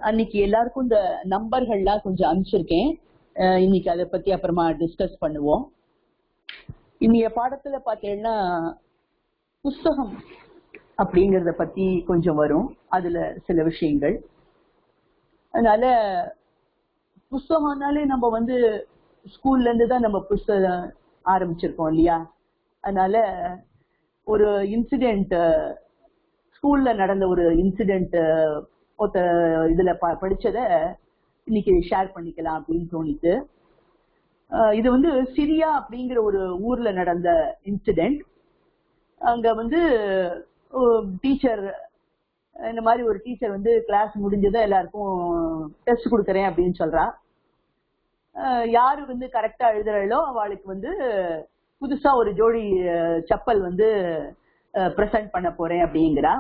அன்னைக்கு எல்லாருக்கும் இந்த நம்பர்கள்லாம் கொஞ்சம் அனுப்பிச்சிருக்கேன். இன்னைக்கு அதை பத்தி அப்புறமா டிஸ்கஸ் பண்ணுவோம். இன்னைய பாடத்துல பார்த்தீங்கன்னா புஸ்தகம் அப்படிங்கறத பத்தி கொஞ்சம் வரும், அதுல சில விஷயங்கள். அதனால புஸ்தகம்னாலே நம்ம ஸ்கூல்ல இருந்து தான் நம்ம புஸ்தகம் ஆரம்பிச்சிருக்கோம் இல்லையா. அதனால ஒரு இன்சிடென்ட், ஸ்கூல்ல நடந்த ஒரு இன்சிடென்ட் இதுல படிச்சத இன்னைக்கு ஷேர் பண்ணிக்கலாம் அப்படின்னு தோணிட்டு. இது சிரியா அப்படிங்கிற ஒரு ஊர்ல நடந்த இன்சிடென்ட். அங்க டீச்சர், இந்த மாதிரி ஒரு டீச்சர் கிளாஸ் முடிஞ்சதை எல்லாருக்கும் டெஸ்ட் கொடுக்கறேன் அப்படின்னு சொல்றா. யாரு கரெக்டா எழுதுறாளோ அவளுக்கு புதுசா ஒரு ஜோடி செப்பல் பிரசன்ட் பண்ண போறேன் அப்படிங்கிறா.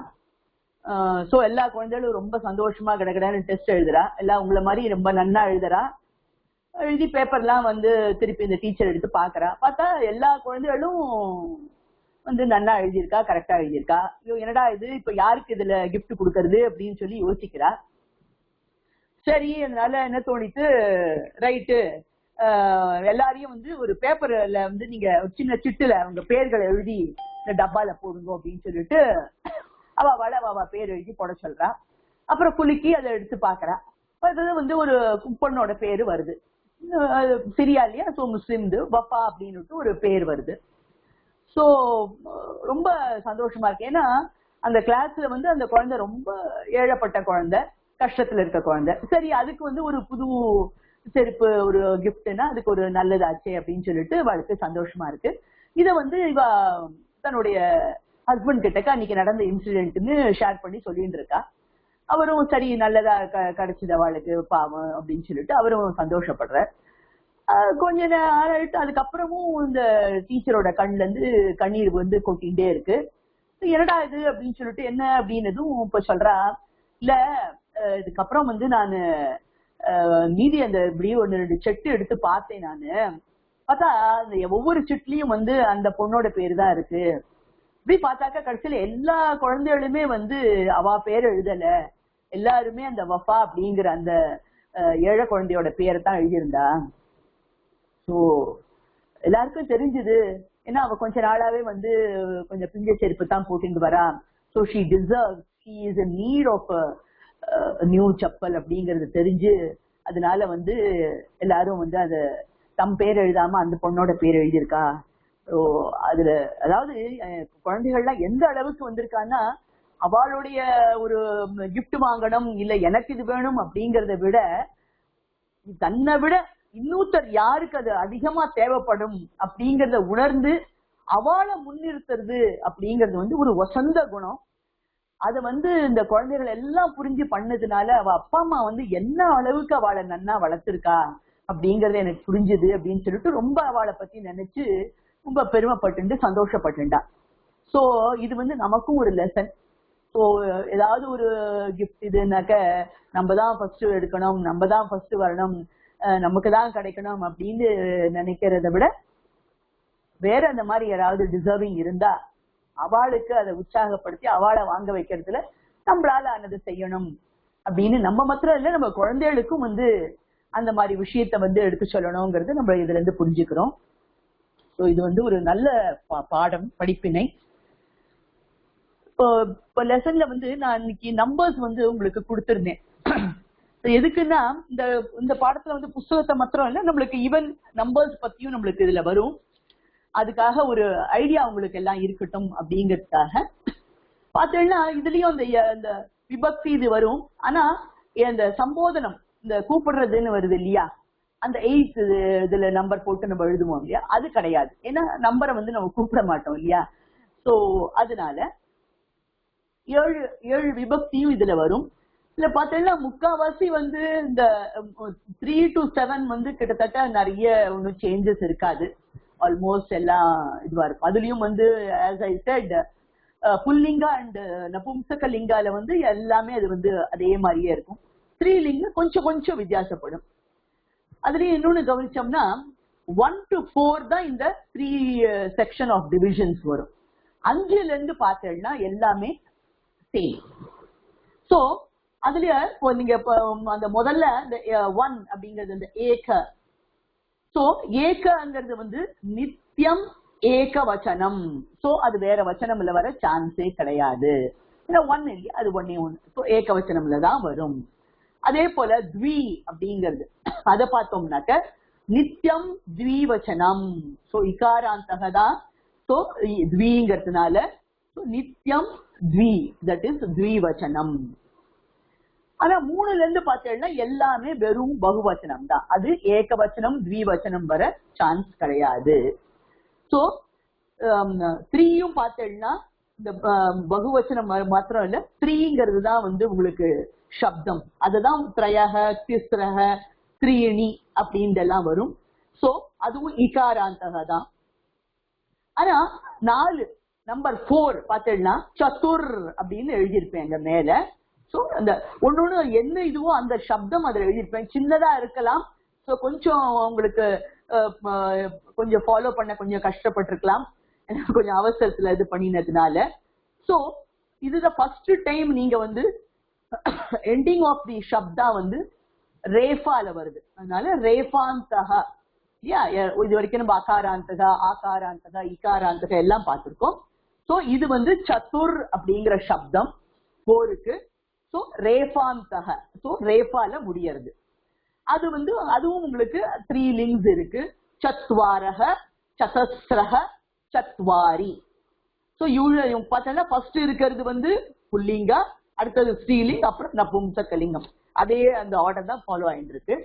சோ எல்லா குழந்தைகளும் ரொம்ப சந்தோஷமா கடகடன்னு டெஸ்ட் எழுதுறா. எல்லாம் உங்களை மாதிரி ரொம்ப நன்னா எழுதுறா. எழுதி பேப்பர்லாம் திருப்பி இந்த டீச்சர் எடுத்து பாக்குறா. பார்த்தா எல்லா குழந்தைகளும் நன்னா எழுதியிருக்கா, கரெக்டா எழுதியிருக்கா. ஐயோ என்னடா இது, இப்ப யாருக்கு இதுல கிஃப்ட் கொடுக்கறது அப்படின்னு சொல்லி யோசிக்கிறா. சரி, அதனால என்ன தோணிட்டு, ரைட்டு எல்லாரையும் ஒரு பேப்பர்ல நீங்க சின்ன சிட்டுல உங்க பேர்களை எழுதி இந்த டப்பால போடுங்க அப்படின்னு சொல்லிட்டு அவ பேர் எழுதி போட சொல்றா. அப்புறம் குலுக்கி அதை எடுத்து பாக்குறா. அது ஒரு பொண்ணோட பேரு வருது. சிரியா இல்லையா, சோ முஸ்லிம் வஃபா அப்படின்னு ஒரு பேர் வருது. சோ ரொம்ப சந்தோஷமா இருக்கு. ஏன்னா அந்த கிளாஸ்ல அந்த குழந்தை ரொம்ப ஏழப்பட்ட குழந்தை, கஷ்டத்துல இருக்க குழந்தை. சரி, அதுக்கு ஒரு புது செருப்பு ஒரு கிஃப்ட்னா அதுக்கு ஒரு நல்லதாச்சே அப்படின்னு சொல்லிட்டு அவளுக்கு சந்தோஷமா இருக்கு. இத இவ தன்னுடைய ஹஸ்பண்ட் கிட்டக்க அன்னைக்கு நடந்த இன்சிடென்ட்னு ஷேர் பண்ணி சொல்லிட்டு இருக்கா. அவரும் சரி நல்லதா கிடைச்சது அவளுக்கு பாவம் அப்படின்னு சொல்லிட்டு அவரும் சந்தோஷப்படுற. கொஞ்ச நேரம் அதுக்கப்புறமும் இந்த டீச்சரோட கண்ணுல இருந்து கண்ணீர் கொட்டிகிட்டே இருக்கு. என்னடா இது அப்படின்னு சொல்லிட்டு என்ன அப்படின்னதும் இப்ப சொல்றா, இல்ல இதுக்கப்புறம் நானு மீதி அந்த இப்படி 1-2 செட்டு எடுத்து பார்த்தேன். நானு பார்த்தா அந்த ஒவ்வொரு செட்லயும் அந்த பொண்ணோட பேரு தான் இருக்கு. இப்படி பார்த்தாக்கா கடைசியில எல்லா குழந்தைகளுமே அவ பேர் எழுதல, எல்லாருமே அந்த வஃபா அப்படிங்கிற அந்த ஏழை குழந்தையோட பேரை தான் எழுதியிருந்தா. ஸோ எல்லாருக்கும் தெரிஞ்சுது. ஏன்னா அவ கொஞ்ச நாளாவே கொஞ்சம் பிஞ்ச செருப்பு தான் போட்டுட்டு வரா. So she deserves, she is in need of new chappal அப்படிங்கறது தெரிஞ்சு, அதனால எல்லாரும் அத தம் பேர் எழுதாம அந்த பொண்ணோட பேர் எழுதியிருக்கா. அதுல அதாவது குழந்தைகள்லாம் எந்த அளவுக்கு வந்திருக்கான்னா, அவளுடைய ஒரு கிஃப்ட் வாங்கணும் இல்ல எனக்கு இது வேணும் அப்படிங்கறத விட, தன்னை விட இன்னொருத்தர் யாருக்கு அது அதிகமா தேவைப்படும் அப்படிங்கறத உணர்ந்து அவளை முன்னிறுத்துறது அப்படிங்கறது ஒரு வசந்த குணம். அத இந்த குழந்தைகள் எல்லாம் புரிஞ்சு பண்ணதுனால அவ அப்பா அம்மா என்ன அளவுக்கு அவளை நன்னா வளர்த்திருக்கா அப்படிங்கறது எனக்கு புரிஞ்சுது அப்படின்னு சொல்லிட்டு ரொம்ப அவளை பத்தி நினைச்சு ரொம்ப பெருமைப்பட்டு சந்தோஷப்பட்டுண்டா. சோ இது நமக்கும் ஒரு லெசன். ஸோ ஏதாவது ஒரு கிஃப்ட் இதுனாக்க நம்ம தான் ஃபர்ஸ்ட் எடுக்கணும், நம்ம தான் ஃபர்ஸ்ட் வரணும், நமக்கு தான் கிடைக்கணும் அப்படின்னு நினைக்கிறத விட, வேற அந்த மாதிரி யாராவது டிசர்விங் இருந்தா அவளுக்கு அதை உற்சாகப்படுத்தி அவளை வாங்க வைக்கிறதுல நம்மளால ஆனது செய்யணும் அப்படின்னு நம்ம மாத்திரம் இல்ல, நம்ம குழந்தைகளுக்கும் அந்த மாதிரி விஷயத்த எடுத்து சொல்லணுங்கிறது நம்ம இதுல இருந்து புரிஞ்சுக்கிறோம். ஸோ இது ஒரு நல்ல பாடம், படிப்பினை. இப்போ லெசன்ல நான் இன்னைக்கு நம்பர்ஸ் உங்களுக்கு கொடுத்திருந்தேன். எதுக்குன்னா இந்த பாடத்துல புஸ்தகத்தை மாத்திரம் இல்ல, நம்மளுக்கு ஈவன் நம்பர்ஸ் பத்தியும் நம்மளுக்கு இதுல வரும். அதுக்காக ஒரு ஐடியா உங்களுக்கு எல்லாம் இருக்கட்டும் அப்படிங்கிறதுக்காக பார்த்தீங்கன்னா இதுலயும் அந்த விபக்தி இது வரும். ஆனா இந்த சம்போதனம், இந்த கூப்பிடுறதுன்னு வருது இல்லையா, அந்த 8 இதுல நம்பர் போட்டு நம்ம எழுதுவோம் இல்லையா, அது கிடையாது. ஏன்னா நம்பரை நம்ம கூப்பிட மாட்டோம் இல்லையா. சோ அதனால 7 விபக்தியும் இதுல வரும். இதுல பாத்தீங்கன்னா முக்காவாசி இந்த 3 to 7 கிட்டத்தட்ட நிறைய ஒன்னும் சேஞ்சஸ் இருக்காது. ஆல்மோஸ்ட் எல்லாம் இதுவா இருக்கும். அதுலயும் as I said, புல்லிங்கா அண்ட் நபும்சக லிங்கால எல்லாமே அது அதே மாதிரியே இருக்கும். ஸ்திரீலிங்க கொஞ்சம் கொஞ்சம் வித்தியாசப்படும். அதுலயும் இன்னொன்னு கவனிச்சோம்னா 1 to 4 தான் இந்த 3 செக்ஷன் ஆஃப் டிவிஷன்ஸ் வரும். 5ல இருந்து பார்த்தேன்னா எல்லாமே சேம். சோ அதுல இப்போ நீங்க அந்த முதல்ல இந்த ஒன் அப்படிங்கிறது இந்த ஏக. சோ ஏகங்கிறது வந்து நித்தியம் ஏக வச்சனம். சோ அது வேற வச்சனம்ல வர சான்ஸே கிடையாது. ஒன் இல்லையா, அது ஒன்னே ஒண்ணு. சோ ஏக வச்சனம்ல தான் வரும். அதே போல த்வி அப்படிங்கிறது அதை பார்த்தோம்னாக்க நித்தியம் த்விவச்சனம். சோ இகாராந்தக தான். சோ த்விங்கிறதுனால நித்தியம் த்வி, தட் இஸ் த்விவச்சனம். ஆனா மூணுல இருந்து பார்த்தேன்னா எல்லாமே வெறும் பகுவச்சனம் தான். அது ஏகவச்சனம் த்விவச்சனம் வர சான்ஸ் கிடையாது. சோ த்ரீயும் பார்த்தேன்னா இந்த பகுவச்சனம் மாத்திரம் இல்ல, த்ரீங்கிறது தான் வந்து உங்களுக்கு சப்தம். அதுதான் திரயக திஸ்ரக த்ரீணி அப்படின்லாம் வரும். சோ அதுவும் இகாராந்தக தான். ஆனா 4 நம்பர் 4 பார்த்தேன்னா சதுர் அப்படின்னு எழுதியிருப்பேன் அங்க மேல. சோ அந்த ஒன்னொன்னு என்ன இதுவோ அந்த சப்தம் அதுல எழுதியிருப்பேன். சின்னதா இருக்கலாம். சோ கொஞ்சம் உங்களுக்கு கொஞ்சம் ஃபாலோ பண்ண கொஞ்சம் கஷ்டப்பட்டிருக்கலாம், கொஞ்சம் அவசரத்துல இது பண்ணினதுனால. சோ இதுதான் ஃபர்ஸ்ட் டைம் நீங்க வந்து எண்டிங் ஆஃப் தி சப்தா வந்து ரேஃபால வருது. அதனால ரேஃபாந்தகா. இது வரைக்கும் நம்ம அகாராந்தகா ஆகாராந்தகா இகாராந்தகா எல்லாம் பார்த்திருக்கோம். சோ இது வந்து சதுர் அப்படிங்கிற சப்தம் 4க்கு. சோ ரேஃபாந்தக, சோ ரேஃபால முடியறது. அது வந்து அதுவும் உங்களுக்கு 3 லிங்ஸ் இருக்கு. சத்வாரக சதஸ்ரக சத்வாரி. சோ யூசுவலி பார்த்தா ஃபர்ஸ்ட் இருக்கிறது வந்து புல்லிங்கா, அடுத்தது ஸ்ரீலிங், அப்புறம் நபும்சகலிங்கம். அதே அந்த ஆர்டர் தான் ஃபாலோ ஆயிட்டு இருக்கு.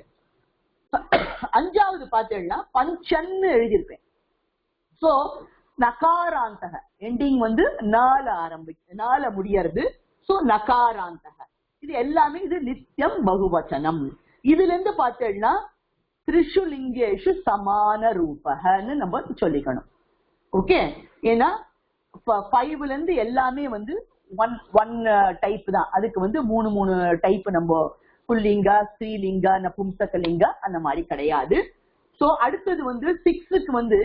5வது பார்த்தேன்னா பஞ்சன்னு எழுதியிருப்பேன். சோ நகாராந்தக எண்டிங் வந்து 4 முடியறது. சோ நகாராந்தக இது எல்லாமே இது நித்தியம் பகுவச்சனம். இதுல இருந்து பார்த்தேன்னா திரிஷு லிங்கேஷு சமான ரூபகன்னு நம்ம சொல்லிக்கணும். ஓகே, ஏன்னா 5ல இருந்து எல்லாமே வந்து ஒன் டைப் தான். அதுக்கு வந்து 3 டைப் நம்ம புல்லிங்கா ஸ்ரீலிங்கா நபும்சகலிங்கா அந்த மாதிரி கிடையாது. சோ அடுத்தது வந்து 6க்கு வந்து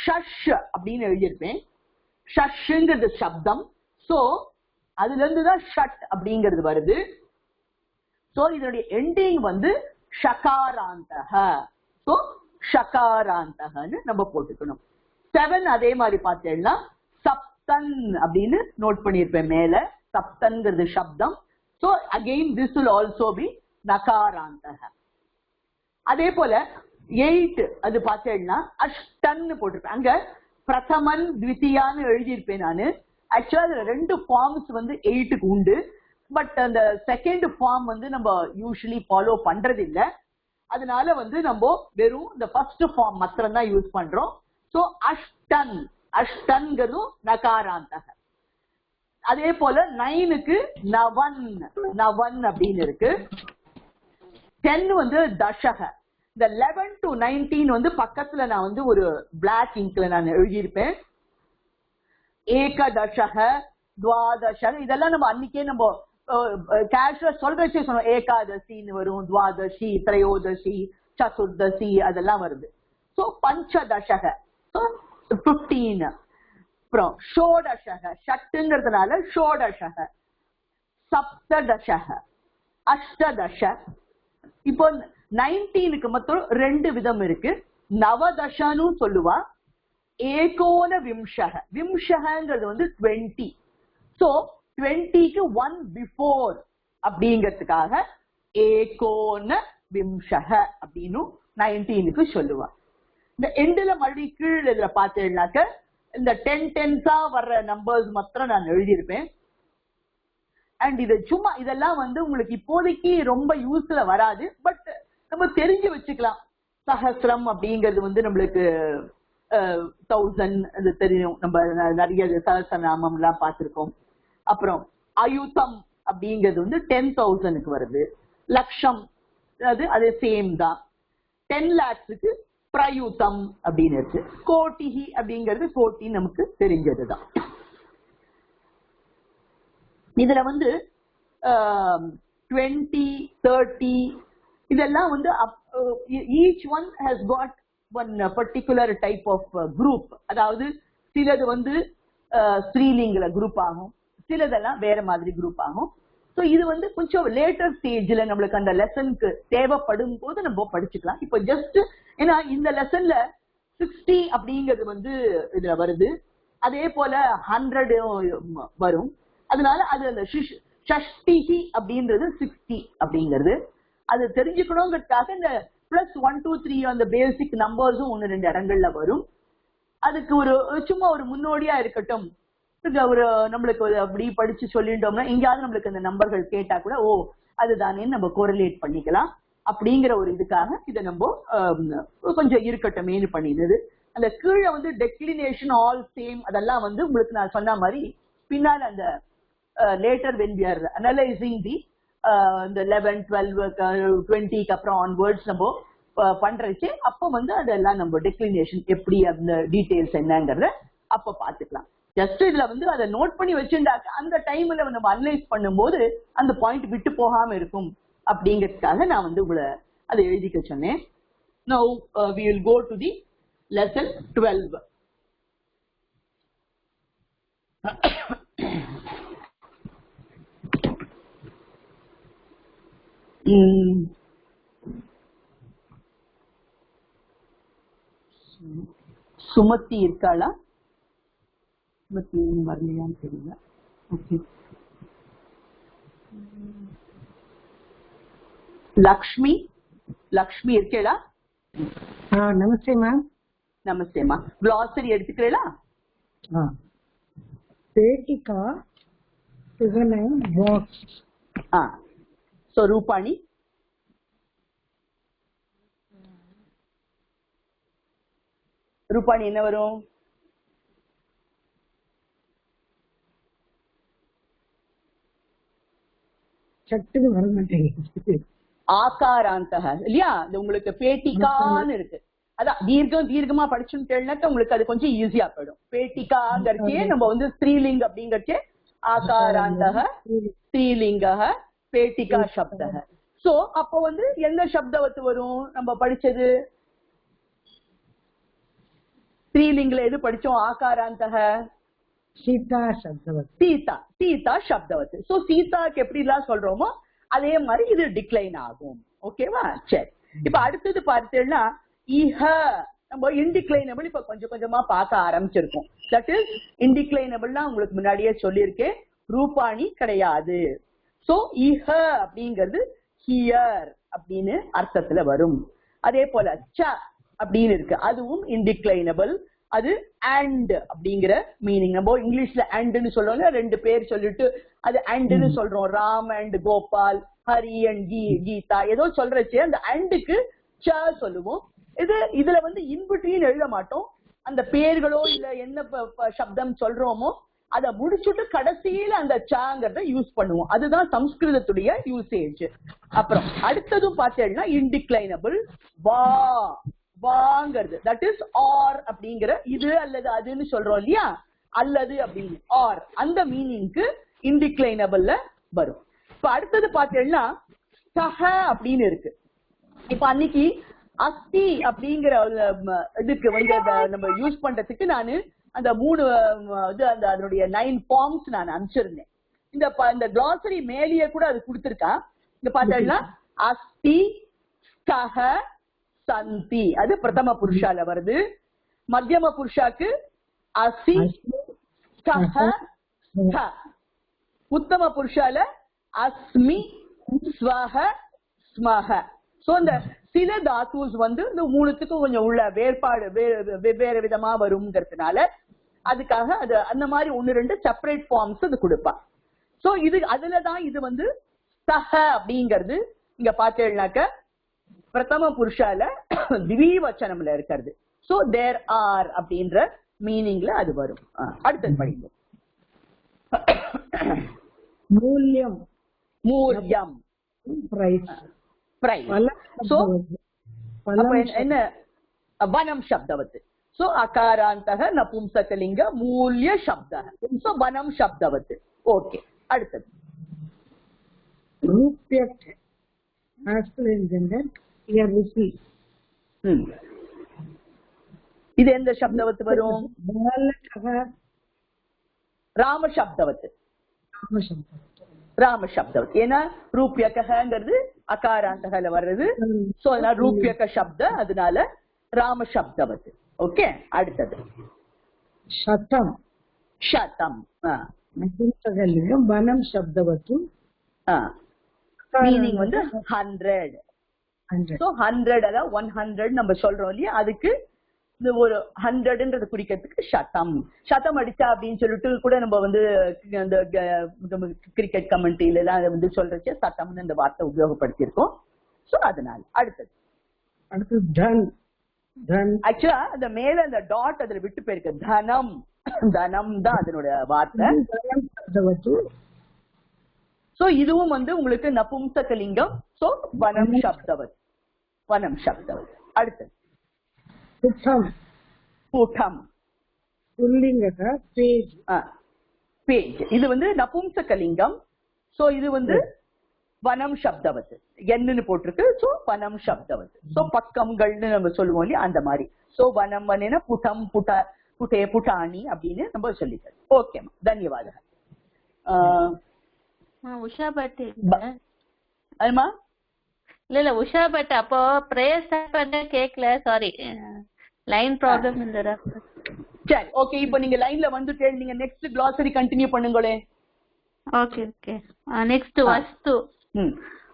ஷஷ் அப்படின்னு எழுதியிருப்பேன். ஷஷ்ங்கிறது சப்தம். சோ அதுல இருந்துதான் ஷட் அப்படிங்கிறது வருது. சோ இதனுடைய எண்டிங் வந்து ஷகாராந்தக. சோ ஷகாராந்தகன்னு நம்ம போட்டுக்கணும். 7 அதே மாதிரி பார்த்தேன்னா சப்தன் அப்படின்னு நோட் பண்ணிருப்பேன் மேல. சப்தன்கிறது சப்தம். So again this will also be நகாராந்தக. அதே போல 8 அது பார்த்தேன்னா அஷ்டன் போட்டிருப்பேன். அங்க பிரதமன் த்விதியான்னு எழுதியிருப்பேன் நானு. ஆக்சுவலா அதுல 2 ஃபார்ம்ஸ் வந்து 8க்கு உண்டு. பட் அந்த செகண்ட் ஃபார்ம் வந்து நம்ம யூஸ்வலி ஃபாலோ பண்றது இல்ல. அதனால வந்து நம்ம வெறும் இந்த ஃபர்ஸ்ட் ஃபார்ம் மாத்திரம் தான் யூஸ் பண்றோம். சோ அஷ்டன், அஷ்டன்கிறதும் நகாராந்தக. அதே போல 9க்கு நவன், நவன் அப்படின்னு இருக்கு. 10 வந்து தசக. இந்த 11 to 19 வந்து பக்கத்துல நான் வந்து ஒரு பிளாக் இங்க்ல நான் எழுதியிருப்பேன். ஏகதசக துவாதசக இதெல்லாம் நம்ம அன்னைக்கே நம்ம கேஷுவலா சொல்றச்சே சொன்னோம். ஏகாதசின்னு வரும், துவாதசி திரையோதசி சதுர்தசி அதெல்லாம் வருது. சோ பஞ்சதசக 15. அப்புறம் ஷோடசக ஷட்டுங்கிறதுனால ஷோடசக. சப்ததசக அஷ்டதச. இப்போ 19க்கு மட்டும் 2 விதம் இருக்கு. நவதசன்னு சொல்லுவா, ஏகோன விம்சக. விம்சகங்கிறது வந்து 20. சோ 20க்கு 1 பிஃபோர் அப்படிங்கிறதுக்காக ஏகோன விம்சக அப்படின்னு 19க்கு சொல்லுவா. இந்த எண்டுல மறுபடியும் கீழ் இதுல பார்த்தேன்னாக்க இந்த 10 10s வர்ற நம்பர்ஸ் மாத்திரம் நான் எழுதியிருப்பேன். அண்ட் இது சும்மா இதெல்லாம் வந்து உங்களுக்கு இப்போதைக்கு ரொம்ப யூஸ்ல வராது. பட் நம்ம தெரிஞ்சு வச்சுக்கலாம். சஹஸ்ரம் அப்படிங்கிறது வந்து நம்மளுக்கு 1000 அது தெரியும். நம்ம நிறைய சஹஸ்ரநாமம் எல்லாம் பார்த்திருக்கோம். அப்புறம் அயுதம் அப்படிங்கிறது வந்து 10,000க்கு வருது. லட்சம் அது அதே சேம் தான். 10 lakhsக்கு பிரயுதம் அப்படின்னு இருக்கு. கோட்டிஹி அப்படிங்கிறது கோட்டி நமக்கு தெரிஞ்சதுதான். இதுல வந்து 20 30 இதெல்லாம் வந்து each one has got one particular type of group. அதாவது சிலது வந்து ஸ்ரீலிங்கில குரூப் ஆகும், சிலதெல்லாம் வேற மாதிரி குரூப் ஆகும். சோ இது வந்து கொஞ்சம் லேட்டர் ஸ்டேஜ்ல நம்மளுக்கு அந்த லெசனுக்கு தேவைப்படும் போது நம்ம படிச்சுக்கலாம். இப்போ ஜஸ்ட் ஏன்னா இந்த லெசன்ல 60 அப்படிங்கிறது வந்து இதுல வருது, அதே போல 100 வரும். அதனால அது அந்த ஷஷ்டிஹி அப்படின்றது 60 அப்படிங்கிறது அது தெரிஞ்சுக்கணுங்கிறதுக்காக இந்த பிளஸ் 1 2 3 அந்த பேசிக் நம்பர்ஸும் 1-2 இடங்கள்ல வரும். அதுக்கு ஒரு சும்மா ஒரு முன்னோடியா இருக்கட்டும், ஒரு நம்மளுக்கு அப்படி படிச்சு சொல்லிட்டோம்னா எங்கேயாவது நம்மளுக்கு அந்த நம்பர்கள் கேட்டா கூட ஓ அதுதானே நம்ம கோரிலேட் பண்ணிக்கலாம் அப்படிங்கிற ஒரு இதுக்காக இதை நம்ம கொஞ்சம் இருக்கட்டுமேனு பண்ணிடுது. அந்த கீழே வந்து டெக்ளினேஷன் ஆல் சேம் அதெல்லாம் வந்து உங்களுக்கு நான் சொன்ன மாதிரி பின்னால் அந்த later when we are analysing the இந்த 11 12 20க்கு அப்புறம் ஆன்வர்ட்ஸ் நம்ம பண்றச்சு அப்போ வந்து அதெல்லாம் நம்ம டெக்ளினேஷன் எப்படி அந்த டீடைல்ஸ் என்னங்கிறத அப்ப பாத்துக்கலாம். ஜஸ்ட் இதுல வந்து அதை நோட் பண்ணி வச்சுட்டாக்க அந்த டைம்ல நம்ம அனலைஸ் பண்ணும்போது அந்த பாயிண்ட் விட்டு போகாம இருக்கும் அப்படிங்கிறதுக்காக நான் வந்து உங்களை அதை எழுதிக்க சொன்னேன். Now we will go to the lesson 12. Sumathi இருக்காளா? சுமதி வரலையான்னு தெரியல. ஓகே. லக்ஷ்மி லக்ஷ்மி இருக்கேளா? நமஸ்தே மேம். நமஸ்தேமா. glossary எடுத்துக்கிறீங்களா? பேட்டிகா சிவனம் பாக்ஸ். சோ ரூபாணி ரூபாணி என்ன வரும்? சட்டுன்னு வர மாட்டேங்குது. ஆகாராந்தக இல்லையா? உங்களுக்கு பேட்டிகான்னு இருக்கு. அதான் தீர்க்கமா படிச்சுட்டேன்னாக்க உங்களுக்கு அது கொஞ்சம் ஈஸியா போயிடும். பேட்டிகாங்கிறச்சே நம்ம வந்து ஸ்ரீலிங்க அப்படிங்கறச்சே ஆகாராந்தக ஸ்ரீலிங்க பேட்டிகா சப்தக. சோ அப்போ வந்து எந்த சப்தவத்து வரும்? நம்ம படிச்சது ஸ்ரீலிங்ல எது படிச்சோம்? ஆகாராந்தக சீதா சப்தவத். சீதா சீதா சப்தவத்து. சோ சீதாக்கு எப்படி எல்லாம் சொல்றோமோ அதே மாதிரி இது டிக்ளைன் ஆகும். ஓகேவா? சரி. இப்ப அடுத்தது பார்த்தீங்கன்னா இஹ நம்ம இன்டிக்ளைனபிள் இப்ப கொஞ்சம் கொஞ்சமா பார்க்க ஆரம்பிச்சிருக்கோம். தட் இஸ் இன்டிக்ளைனபிள்னா உங்களுக்கு முன்னாடியே சொல்லியிருக்கேன், ரூபாணி கிடையாது. சோ இஹ அப்படிங்கிறது ஹியர் அப்படின்னு அர்த்தத்துல வரும். அதே போல ச அப்படின்னு இருக்கு, அதுவும் இன்டிக்ளைனபிள். அது அண்ட் அப்படிங்கிற மீனிங். நம்ம இங்கிலீஷ்ல அண்ட்னு சொல்றோம்ல, ரெண்டு பேர் சொல்லிட்டு அது அண்ட்னு சொல்றோம். ராம் அண்ட் கோபால், ஹரி அண்ட் கீதா ஏதோ சொல்றச்சு அந்த அண்டுக்கு ச சொல்லுவோம். இதுல வந்து இன்பிட்வீன் எழுத மாட்டோம். அந்த பேர்களோ இல்ல என்ன சப்தம் சொல்றோமோ அதை முடிச்சுட்டு கடைசியில அந்த சாங்கிறத யூஸ் பண்ணுவோம். அதுதான் சம்ஸ்கிருதத்துடைய யூசேஜ். அப்புறம் அடுத்ததும் பார்த்தேன்னா இன்டிக்ளைனபிள் வா வாங்கிறது, தட் இஸ் ஆர் அப்படிங்கிற இது அல்லது அதுன்னு சொல்றோம் இல்லையா, அல்லது அப்படின்னு ஆர் அந்த மீனிங்க்கு இன்டிக்ளைனபிள்ல வரும். இப்ப அடுத்தது பார்த்தேன்னா சஹ அப்படின்னு இருக்கு. இப்ப அன்னைக்கு அஸ்தி அப்படிங்கிற இதுக்கு வந்து நம்ம யூஸ் பண்றதுக்கு நானு அந்த 3 இது அந்த அதனுடைய 9 ஃபார்ம்ஸ் நான் அனுப்பிச்சிருந்தேன். இந்த glossary மேலேயே கூட அது கொடுத்திருக்கா. இங்க பார்த்தீங்கன்னா அஸ்தி சஹ சந்தி அது பிரதம புருஷால வருது. மத்தியம புருஷாக்கு அசி சஹ ச. உத்தம புருஷால அஸ்மி ஸ்வஹ ஸ்மஹ. சோ இந்த சில தாத்துஸ் வந்து இந்த 3த்துக்கும் கொஞ்சம் உள்ள வேறுபாடு வெவ்வேறு விதமா வரும்ங்கிறதுனால அதுக்காக அது அந்த மாதிரி 1-2 செப்பரேட் ஃபார்ம்ஸ் அது கொடுப்பா. சோ இது அதுலதான் இது வந்து சஹ அப்படிங்கிறது இங்க பார்த்தேன்னாக்க பிரதம புருஷால திவீவச்சனம்ல இருக்கிறது. சோ தேர் ஆர் அப்படின்ற மீனிங்ல அது வரும். அடுத்தது படிங்க. மூல்யம் மூல்யம் பிரைஸ். சோ என்ன வனம் சப்தவத்து. சோ அகாராந்தக நபும்சகலிங்க மூல்ய சப்தः. சோ வனம் சப்தவத்து. ஓகே. அடுத்தது ரூப்யக் masculine gender here rupee. இது எந்த சப்தவத்து வரும்? பாலகः ராம சப்தவத்து. ராம சப்தவத். ஏன்னா ரூப்யகங்கிறது அகாராந்தகல வர்றது. சோ அதனால ரூப்யக சப்த, அதனால ராம சப்தவத். ஓகே, அடுத்தது शतम சதம். நபும்சகலிங்கம் வனம் சப்தவத்து. மீனிங் வந்து 100. சோ 100 அதாவது 100 நம்ம சொல்றோம் இல்லையா, அதுக்கு இந்த ஒரு 100ன்றது குறிக்கிறதுக்கு சதம். சதம் அடிச்சா அப்படின்னு சொல்லிட்டு கூட நம்ம வந்து அந்த கிரிக்கெட் கமெண்ட்ரியில எல்லாம் அதை வந்து சொல்றச்சே சதம்னு இந்த வார்த்தை உபயோகப்படுத்தியிருக்கோம். சோ அதனால அடுத்தது தன். ஆக்சுவலா அந்த மேல அந்த டாட் அதுல விட்டு போயிருக்கு. தனம், தனம் தான் அதனோட வார்த்தை. சோ இதுவும் வந்து உங்களுக்கு நபும்சகலிங்கம். சோ வனம் சப்தவத், வனம் சப்தவத். அடுத்தது புடம். புடம் புல்லிங்க பேஜ். பேஜ் இது வந்து நபும்சகலிங்கம். சோ இது வந்து வனம் சப்தவத், என்னன்னு போட்டிருக்கு. சோ வனம் சப்தவத். சோ பக்கங்கள்னு நம்ம சொல்லுவோம் இல்லையா, அந்த மாதிரி. சோ வனம் வனேன புடம் புட்டே புட்டாணி அப்படின்னு நம்ம சொல்லிக்கிறோம். ஓகே, தன்யவாதம். உஷா பட் அதுமா இல்ல உஷா பட் அப்போ பிரேயர் ஸ்டார்ட் பண்ண கேக்கல, சாரி லைன் ப்ராப்ளம் இந்த. சரி, ஓகே. இப்போ நீங்க லைன்ல வந்துட்டு நீங்க நெக்ஸ்ட் glossary கண்டினியூ பண்ணுங்களே. Okay okay. நெக்ஸ்ட் வஸ்து.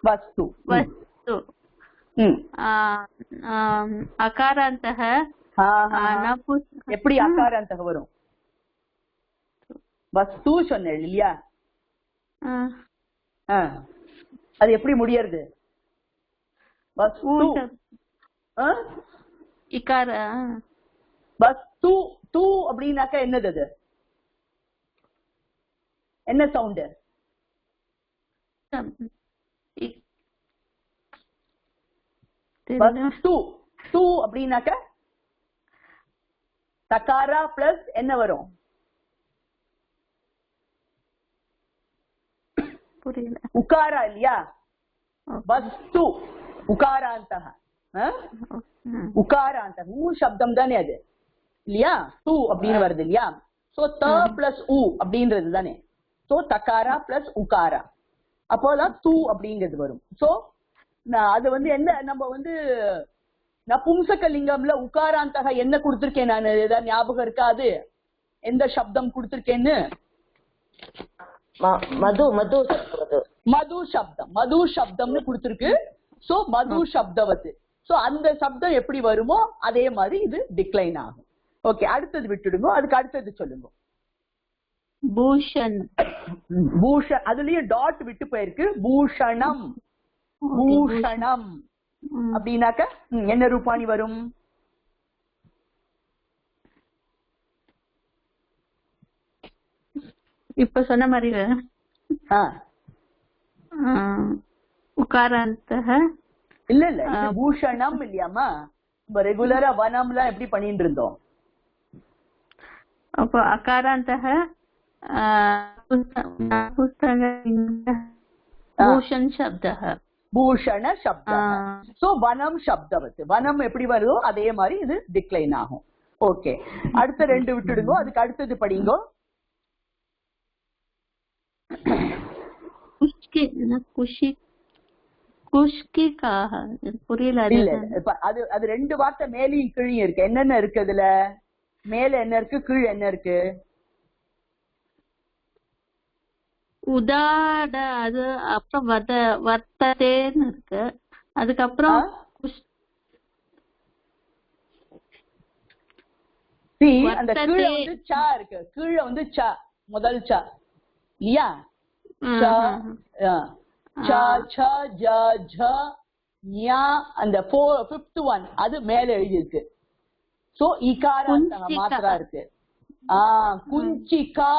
வஸ்து. வஸ்து அகாராந்தக. எப்படி அகாராந்தக வரும்? வஸ்து சொன்னேன் இல்லையா, அது எப்படி முடியறது? வஸ்து இகார. வஸ்து தூ அப்படின்னாக்கா என்னது? அது என்ன சவுண்ட்? வஸ்து தூ அப்படின்னாக்கா தகாரா பிளஸ் என்ன வரும்? புரியல. உகாரா இல்லையா? வஸ்து உகாராந்தக. உகாராந்தக ஊ சப்தம் தானே அது இல்லையா? தூ அப்படின்னு வருது இல்லையா? சோ த பிளஸ் உ அப்படின்றது தானே. சோ தகாரா பிளஸ் உகாரா, அப்போதான் தூ அப்படிங்கிறது வரும். சோ அது வந்து என்ன, நம்ம வந்து நபும்சகலிங்கம்ல உகாராந்தக என்ன கொடுத்திருக்கேன் நான், ஏதாவது ஞாபகம் இருக்காது எந்த சப்தம் கொடுத்திருக்கேன்னு? மது மது மது சப்தம், மது சப்தம்னு கொடுத்திருக்கு. சோ மது சப்தவத்து. சோ அந்த சப்தம் எப்படி வருமோ அதே மாதிரி இது டிக்ளைன் ஆகும். ஓகே, அடுத்தது விட்டுடுங்க, அதுக்கு அடுத்தது சொல்லுங்க. பூஷன். பூஷன், அதுலயும் டாட் விட்டு போயிருக்கு. பூஷணம். பூஷணம் அப்படின்னாக்க என்ன ரூபாணி வரும்? இப்ப சொன்ன மாதிரி உகாராந்தக. இல்ல இல்ல, பூஷணம் இல்லையாமா. ரெகுலரா வனம்லாம் எப்படி பண்ணிட்டு இருந்தோம்? அப்போ அகாராந்தக பூஷன் சப்தஹ. பூஷண சப்தம். சோ வனம் சப்தவத். வனம் எப்படி வருதோ அதே மாதிரி இது டிக்ளைன் ஆகும். ஓகே, அடுத்த ரெண்டு விட்டுடுங்க, அதுக்கு அடுத்தது படிங்க. புரியல. அது ரெண்டு வார்த்தை மேலையும் கீழையும் இருக்கு. என்னென்ன இருக்கு அதுல? மேல என்ன இருக்கு, கீழ் என்ன இருக்கு? உதாட, அது அப்புறம் வர்த்ததேன்னு இருக்கு. அதுக்கப்புறம் அந்த கீழே வந்து சா இருக்கு. கீழே வந்து சா, முதல் சா இல்லையா? அந்த 5th one அது மேல எழுதி இருக்கு. சோ இகாராந்தக மாத்திரா இருக்கு. குஞ்சிகா,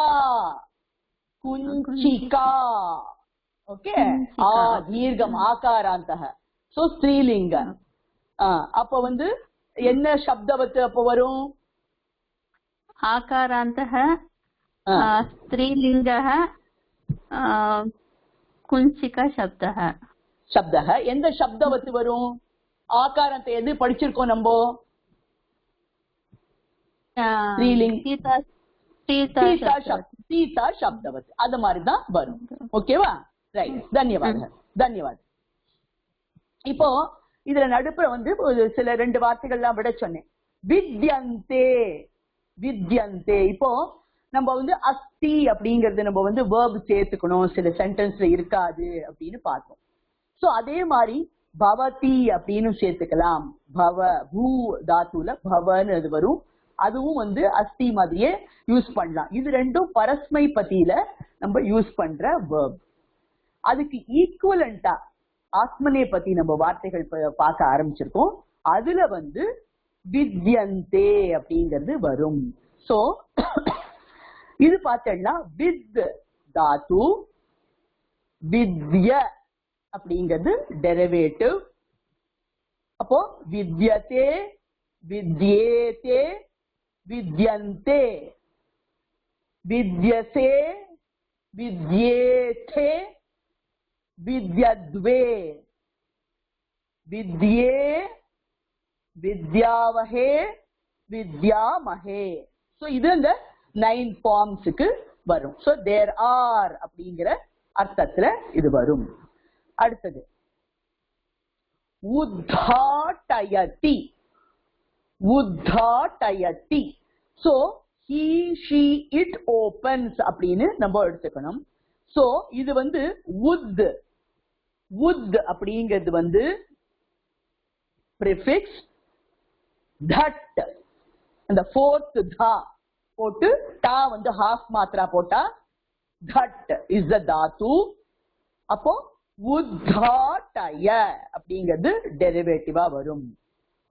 குஞ்சிகா. ஓகே, தீர்க்கம் ஆகாராந்தக. சோ ஸ்திரீலிங்க. அப்ப வந்து என்ன சப்தவத்து அப்ப வரும்? ஆகாராந்தக ஸ்திரீலிங்கः குஞ்சிகா சப்தः. சப்தः எந்த சப்தவத்து வரும்? ஆகாரத்தை எது படிச்சிருக்கோம் நம்ம? சீதா சப்தவத். அது மாதிரிதான் வரும். ஓகேவா? ரைட், தன்யவாத். இப்போ இதுல நடுப்புற வந்து ஒரு சில 2 வார்த்தைகள்லாம் விட சொன்னேன். வித்யந்தே. இப்போ நம்ம வந்து அஸ்தி அப்படிங்கறது நம்ம வந்து verb சேர்த்துக்கணும், சில சென்டென்ஸ்ல இருக்காது அப்படின்னு பார்த்தோம். சோ அதே மாதிரி பவதி அப்படின்னு சேர்த்துக்கலாம். பவ பூ தாத்துல பவன்னு அது வரும், அதுவும் வந்து அஸ்தி மாதிரியே யூஸ் பண்ணலாம். இது ரெண்டும் பரஸ்மை பத்தியில நம்ம யூஸ் பண்ற verb. அதுக்கு ஈக்குவலண்டா ஆத்மனே பத்தி நம்ம வார்த்தைகள் பார்க்க ஆரம்பிச்சிருக்கோம். அதுல வந்து வித்யந்தே அப்படிங்கிறது வரும். சோ இது பார்த்தோம்னா வித் தாத்து, வித்ய அப்படிங்கிறது டெரிவேட்டிவ். அப்போ வித்யதே, வித்யேதே, வித்யந்தே, வித்யசே, வித்யேதே, வித்யத்வே, வித்யே, வித்யாவஹே, வித்யாமஹே. சோ இது இந்த 9 ஃபார்ம்ஸ்க்கு வரும். சோ தேர் ஆர் அப்படிங்கிற அர்த்தத்துல இது வரும். அடுத்தது உத்தாடயதி. உத்தாடயதி. So he she it opens அப்படின்னு நம்ம எடுத்துக்கணும். சோ இது வந்து would அப்படிங்கிறது வந்து prefix. that அந்த fourth தா போட்டு டா வந்து half மாத்ரா போட்டா that is the dhatu. அப்போ உத்தாடய அப்படிங்கிறது டெரிவேட்டிவா வரும்.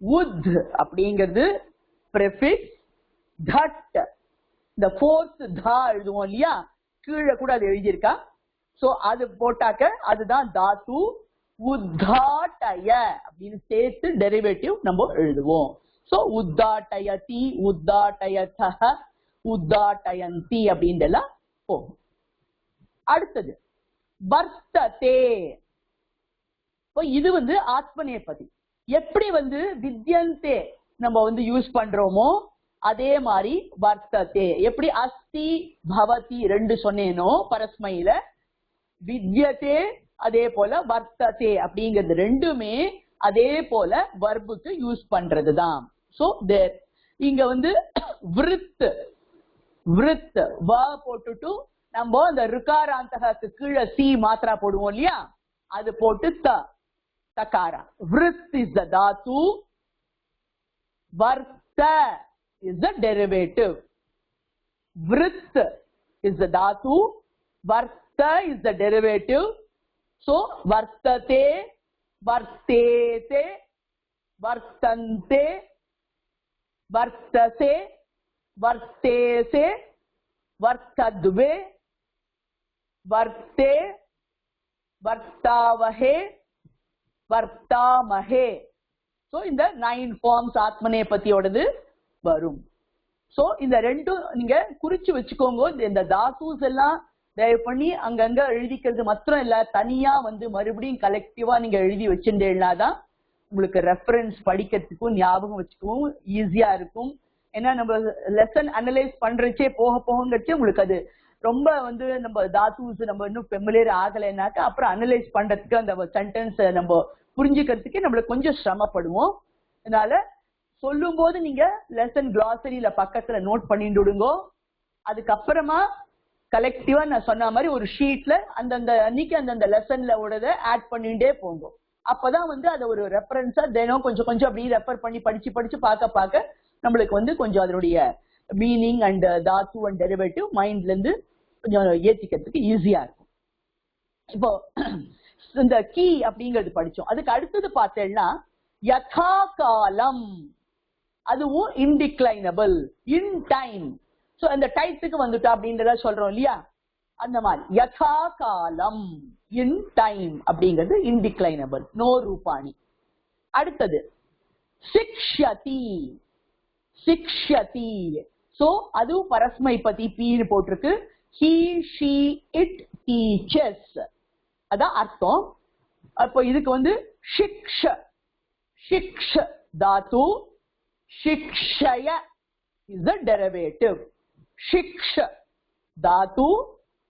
உத் அப்படிங்கிறது prefix. that இந்த fourth தா எழுதுவோம் இல்லையா, கீழே கூட அது எழுதியிருக்கா. சோ அது போட்டாக்க அதுதான் தாத்து. உத்தாடய அப்படின்னு சேர்த்து டெரிவேட்டிவ் நம்ம எழுதுவோம். சோ உத்தாடயதி, உத்தாடயதஹ, உத்தாடயந்தி அப்படின்றலாம் போகும். அடுத்தது வர்த்ததே. இப்போ இது வந்து ஆத்மநேபதி. எப்படி வந்து வித்யந்தே நம்ம வந்து யூஸ் பண்றோமோ அதே மாதிரி வர்த்ததே. எப்படி அஸ்தி பவதி 2 சொன்னேனோ பரஸ்மையில, வித்யதே அதே போல வர்த்ததே அப்படிங்கிறது ரெண்டுமே அதே போல வர்புக்கு யூஸ் பண்றதுதான். சோ தேர் இங்க வந்து விருத் வ போட்டுட்டு நம்ம அந்த ருகாராந்தகத்துக்கு கீழே சி மாத்ரா போடுவோம் இல்லையா, அது போட்டு தகாரா. விருத் is the Tattva, வர்த்த is the derivative. Vrit is the dhatu, varta is the derivative. So vartate, vartete, vartante, vartase, vartese, vartadve, varte, vartavahe, vartamahe. So இந்த 9 forms ஆத்மநேபதியோடது வரும். சோ இந்த ரெண்டும் நீங்க குறிச்சு வச்சுக்கோங்க. இந்த தாசூஸ் எல்லாம் தயவு பண்ணி அங்கங்க எழுதிக்கிறது மாத்திரம் இல்ல, தனியா வந்து மறுபடியும் கலெக்டிவா நீங்க எழுதி வச்சிருந்தேன்னாதான் உங்களுக்கு ரெஃபரன்ஸ் படிக்கிறதுக்கும் ஞாபகம் வச்சுக்கவும் ஈஸியா இருக்கும். ஏன்னா நம்ம லெசன் அனலைஸ் பண்றச்சே போக போகங்கச்சே உங்களுக்கு அது ரொம்ப வந்து நம்ம தாசூஸ் நம்ம இன்னும் ஃபெமிலியர் ஆகலைன்னாக்கா அப்புறம் அனலைஸ் பண்றதுக்கு அந்த சென்டென்ஸ் நம்ம புரிஞ்சுக்கிறதுக்கே நம்மளுக்கு கொஞ்சம் சிரமப்படுவோம். அதனால சொல்லும் போது நீங்க லெசன் கிளாசரியில பக்கத்துல நோட் பண்ணிட்டு விடுங்க. அதுக்கப்புறமா கலெக்டிவா நான் சொன்ன மாதிரி ஒரு ஷீட்ல அந்தந்த அன்னைக்கு அந்தந்த லெசன்ல உடத ஆட் பண்ணிட்டே போங்க. அப்பதான் வந்து அதை ஒரு ரெஃபரன்ஸா தினம் கொஞ்சம் கொஞ்சம் அப்படி ரெஃபர் பண்ணி படிச்சு பார்க்க நம்மளுக்கு வந்து கொஞ்சம் அதனுடைய meaning and Tattva and derivative மைண்ட்ல இருந்து கொஞ்சம் ஏத்திக்கிறதுக்கு ஈஸியா இருக்கும். இப்போ இந்த கீ அப்படிங்கிறது படிச்சோம். அதுக்கு அடுத்தது பார்த்தேன்னா யதா காலம், அதுவும் இன்டிக்ளைனபிள், இன் டைம். சோ அந்த டைத்துக்கு வந்துட்டா அப்படின்றத சொல்றோம் இல்லையா, அந்த மாதிரி யதா காலம் இன் டைம் அப்படிங்கிறது இன்டிக்ளைனபிள், நோ ரூபாணி. அடுத்தது சிக்ஷதி. சிக்ஷதி சோ அதுவும் பரஸ்மை பத்தி பீன்னு போட்டிருக்கு. he she it teaches அதான் அர்த்தம். அப்போ இதுக்கு வந்து சிக்ஷ சிக்ஷ தாத்து, शिक्षय is the derivative. शिक्ष धातु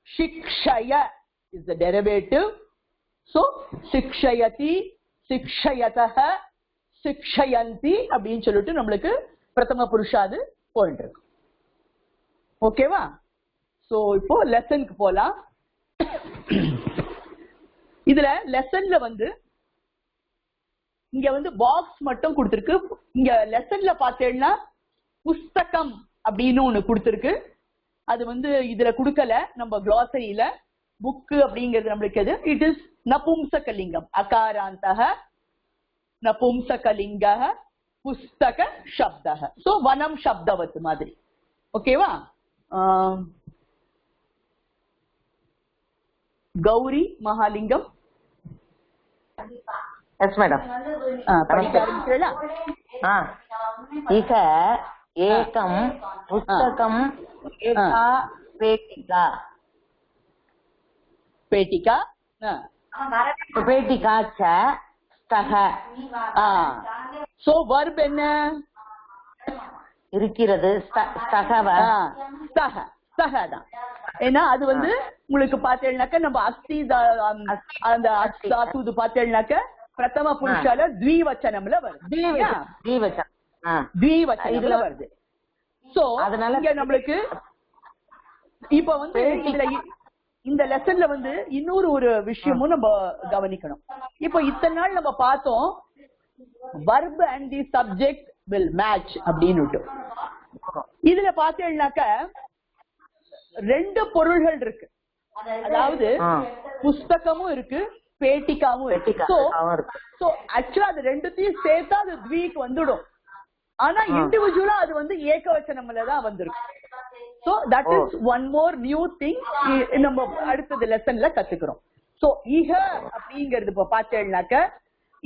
शिक्षय is the derivative. So sikshayati, sikshayatah, sikshayanti அப்படின்னு சொல்லிட்டு நம்மளுக்கு பிரதம புருஷாது பாயிண்ட் இருக்கு. ஓகேவா? சோ இப்போ லெசனுக்கு போலாம். இதுல லெசன்ல வந்து இங்க வந்து பாக்ஸ் மட்டும் கொடுத்திருக்கு. இங்க லெசன்ல பார்த்தேன்னா புஸ்தகம் அப்படின்னு ஒண்ணு கொடுத்திருக்கு. அது வந்து இதுல கொடுக்கல, நம்ம குளாசரியில. புக்கு அப்படிங்கிறது நம்மளுக்கு எது? It is நபும்சகலிங்கம். அகாராந்தக நபும்சகலிங்க புஸ்தக சப்தக. சோ வனம் சப்தவத் மாதிரி. ஓகேவா? கௌரி மகாலிங்கம். Yes madam. படிக்க ஆரம்பிக்கிறீங்களா? இக ஏகம் புஸ்தகம் ஏகா பேட்டிகா. பேட்டிகா பேட்டிகா ச ஸ்தக. சோ வர்ப் என்ன? இருக்கிறது. ஸ்தகவ ஸ்தக. ஸ்தக தான். ஏன்னா அது வந்து உங்களுக்கு பார்த்தேன்னாக்க நம்ம அஸ்தி அந்த அஸ்தாது பார்த்தேன்னாக்க பிரதம புருஷால த்விவச்சனம்ல வருது. த்விவச்சனம்ல வருது. சோ அதனால இங்க நம்மளுக்கு இப்ப வந்து இந்த லெசன்ல வந்து இன்னொரு ஒரு விஷயமும் நம்ம கவனிக்கணும். இப்போ இத்தனை நாள் நம்ம பார்த்தோம் verb and the subject will match அப்படின்னு. இதுல பார்த்தேன்னாக்க ரெண்டு பொருள்கள் இருக்கு. அதாவது புஸ்தகமும் இருக்கு, பேட்டிகாவும் இருக்கு. சோ ஆக்சுவலா அது ரெண்டுத்தையும் சேர்த்தா அது த்வீக்கு வந்துடும். ஆனா இண்டிவிஜுவலா அது வந்து ஏகவச்சனம்ல தான் வந்திருக்கு. So that is one more new thing நம்ம அடுத்தது லெசன்ல கத்துக்கிறோம். சோ இஹ அப்படிங்கிறது இப்ப பார்த்தேன்னாக்க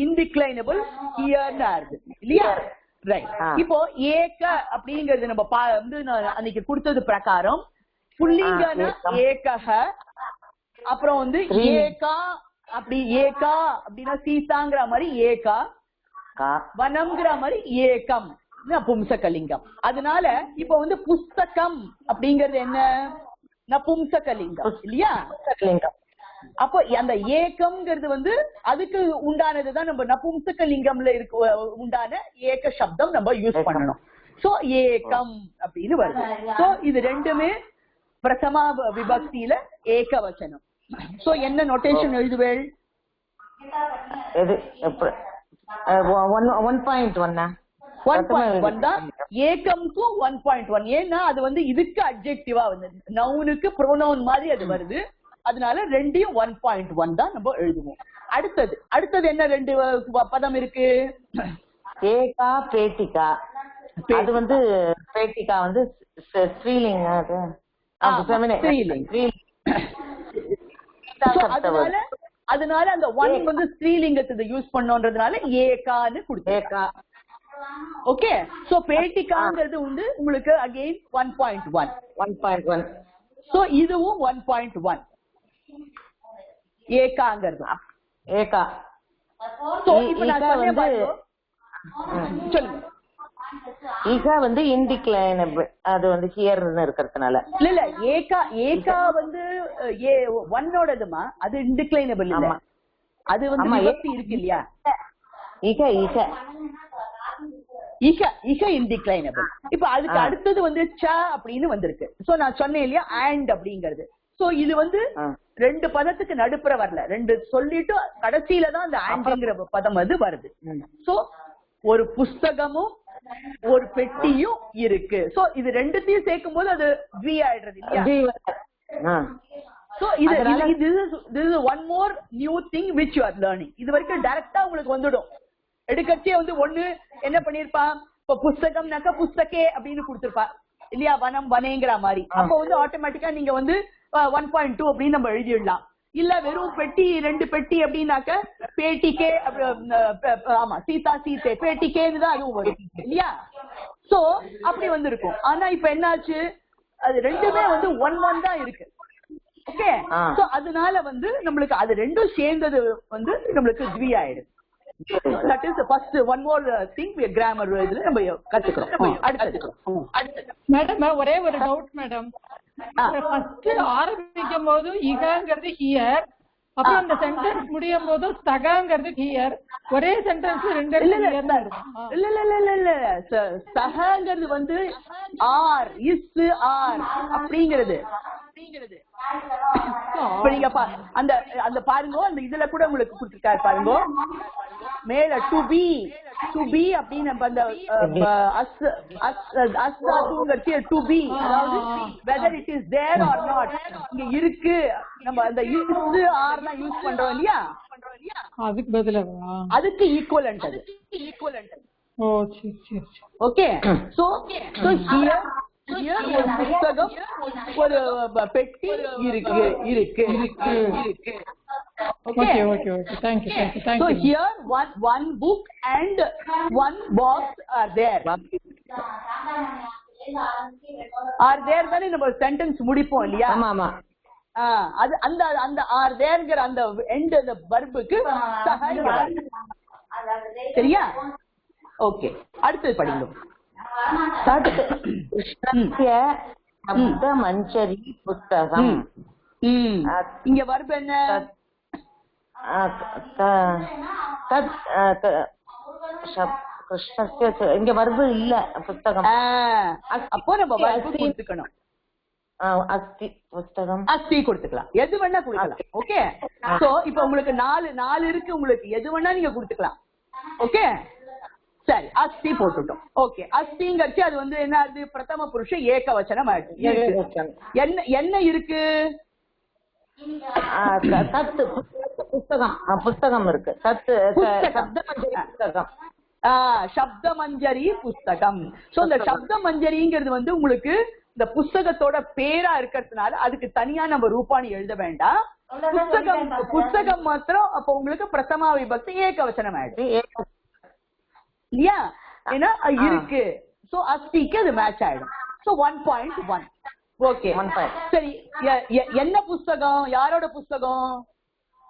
இன்டிக்ளைனபிள் ஹியர்னு ஆகுது இல்லையா? ரைட். இப்போ ஏக அப்படிங்கிறது நம்ம வந்து அன்னைக்கு கொடுத்தது பிரகாரம் புல்லிங்கனா ஏகஹ, அப்புறம் வந்து ஏகா அப்படி ஏகா அப்படின்னா சீதாங்கிற மாதிரி ஏகா, வனம்ங்கிற மாதிரி ஏகம் நபும்சகலிங்கம். அதனால இப்ப வந்து புஸ்தகம் அப்படிங்கறது என்ன? நபும்சகலிங்கம் இல்லையா? அப்போ அந்த ஏகம்ங்கிறது வந்து அதுக்கு உண்டானதுதான். நம்ம நபும்சகலிங்கம்ல இருக்கு உண்டான ஏக சப்தம் நம்ம யூஸ் பண்ணணும். சோ ஏகம் அப்படின்னு வருது. சோ இது ரெண்டுமே பிரதமா விபக்தியில ஏகவச்சனம். சோ என்ன நோட்டேஷன் எழுதுவேள்? 1.1 தான் ஏகம்க்கும் 1.1. ஏன்னா அது வந்து இதுக்கு அட்ஜெக்டிவா வந்து நவுனுக்கு ப்ரோனவுன் மாதிரி அது வருது. அதனால ரெண்டையும் 1.1 தான் நம்ம எழுதுவோம். அடுத்தது என்ன ரெண்டு பதம் இருக்கு? ஏகா பேட்டிகா. அது வந்து பேட்டிகா வந்து ஸ்ரீலிங்க. அதனால அந்த ஒன் வந்து ஸ்ரீலிங்கத்தை யூஸ் பண்ணோன்றதுனால ஏகான்னு கொடுத்தேன். ஓகே. சோ பேட்டிகாங்கிறது வந்து உங்களுக்கு அகைன் 1.1. சோ இதுவும் 1.1 ஏகாங்கிறது. ஏகா. சோ இப்போ நான் சொன்னேன் பாருங்க. சொல்லுங்க. இக வந்து இன்டிக்ளைனபிள். அது வந்து ஹியர்னு இருக்கிறதுனால இல்ல ஏகா வந்து ஒன்னோடதுமா, அது இன்டிக்ளைனபிள் இல்ல. அது வந்து விபக்தி இருக்கு இல்லையா? இக இன்டிக்ளைனபிள். இப்ப அதுக்கு அடுத்தது வந்து ச அப்படின்னு வந்திருக்கு. சோ நான் சொன்னேன் இல்லையா and அப்படிங்கிறது. சோ இது வந்து ரெண்டு பதத்துக்கு நடுப்புற வரல. ரெண்டு சொல்லிட்டு கடைசியில தான் அந்த ஆண்ட்ங்கிற பதம் வந்து வருது. சோ ஒரு புஸ்தகமும் ஒரு பெட்டியும் இருக்கு. சோ இது ரெண்டுத்தையும் சேர்க்கும் போது அது த்வி ஆயிடுறது இல்லையா? So this is one more new thing which you are learning. இது வரைக்கும் டைரக்டா உங்களுக்கு வந்துடும். எடுக்கச்சே வந்து ஒண்ணு என்ன பண்ணிருப்பா, இப்ப புஸ்தகம்னாக்கா புஸ்தகே அப்படின்னு கொடுத்திருப்பா இல்லையா? வனம் வனேங்கிற மாதிரி. அப்ப வந்து ஆட்டோமேட்டிக்கா நீங்க வந்து 1.2 அப்படின்னு நம்ம எழுதிடலாம். இல்ல வெறும் பெட்டி ரெண்டு பெட்டி அப்படின்னாக்க பேட்டிக்கே, ஆமா சீதா சீதே பேட்டிக்கேன்னு தான் அதுவும் வரும் இல்லையா? சோ அப்படி வந்து இருக்கும். ஆனா இப்ப என்னாச்சு, அது ரெண்டுமே வந்து 1 தான் இருக்கு. ஓகே. சோ அதனால வந்து நம்மளுக்கு அது ரெண்டும் சேர்ந்தது வந்து நம்மளுக்கு த்வி ஆயிடுது. That is first one more thing grammar இதுல நம்ம கத்துக்கிறோம். அடுத்தது மேடம் ஒரே ஒரு டவுட் மேடம். ஃபர்ஸ்ட் ஆரம்பிக்கும் போது இகங்கிறது ஹியர், அப்புறம் அந்த சென்டென்ஸ் முடியும் போது ஸ்தகாங்கிறது ஹியர். ஒரே சென்டென்ஸ் ரெண்டு இல்ல சஹங்கிறது வந்து ஆர் இஸ் ஆர் அப்படிங்கிறது. நீங்க அந்த அந்த பாருங்க, அந்த இதுல கூட உங்களுக்கு கொடுத்திருக்காரு பாருங்க மேல டு பி அப்படின்னு அந்த டு பி, அதாவது whether it is there or not, இங்க இருக்கு. நம்ம அந்த இஸ் ஆர் தான் யூஸ் பண்றோம் இல்லையா, அதுக்கு பதிலா அதுக்கு ஈக்குவலன்ட் அது. ஓ சரி சரி. ஓகே, சோ ஹியர் ஒரு புத்தகம், ஒரு பெட்டி இருக்கு. Okay, thank you. So here one book and one box are there. தானே நம்ம சென்டென்ஸ் முடிப்போம் இல்லையா? ஆமா. அது அந்த அந்த ஆர் தேர்ங்கிற அந்த எண்ட் அந்த வர்புக்கு சரியா? ஓகே, அடுத்தது படிங்க. சப்த மஞ்சரி புஸ்தகம். இங்க வர்பு என்ன? இங்க வர்பு இல்ல புஸ்தகம். அப்போ நம்ம வர்பு கொடுத்துக்கணும். அஸ்தி புஸ்தகம், அஸ்தி கொடுத்துக்கலாம், எது வேணா கொடுக்கலாம். ஓகே, சோ இப்ப உங்களுக்கு நாலு இருக்கு, உங்களுக்கு எது வேணா நீங்க கொடுத்துக்கலாம். ஓகே சரி, அஸ்தி போட்டுட்டோம். ஓகே, அஸ்திங்கிறச்சு அது வந்து என்ன ஆகுது? பிரதம புருஷ ஏகவச்சனம் ஆயிடுச்சு. என்ன இருக்கு? புஸ்தகம் இருக்கு. சப்த மஞ்சரி புஸ்தகம். சோ இந்த சப்த மஞ்சரிங்கிறது வந்து உங்களுக்கு இந்த புஸ்தகத்தோட பேரா இருக்கிறதுனால அதுக்கு தனியா நம்ம ரூபானி எழுத வேண்டாம். புஸ்தகம் மாத்திரம் அப்ப உங்களுக்கு பிரதமா விபக்தி ஏகவச்சனம் ஆயிடுச்சு இல்லையா? ஏன்னா இருக்கு. சோ அஸ்திக்கு அது மேட்ச் ஆயிடும். சோ 1.1. ஓகே சரி, என்ன புஸ்தகம்? யாரோட புஸ்தகம்?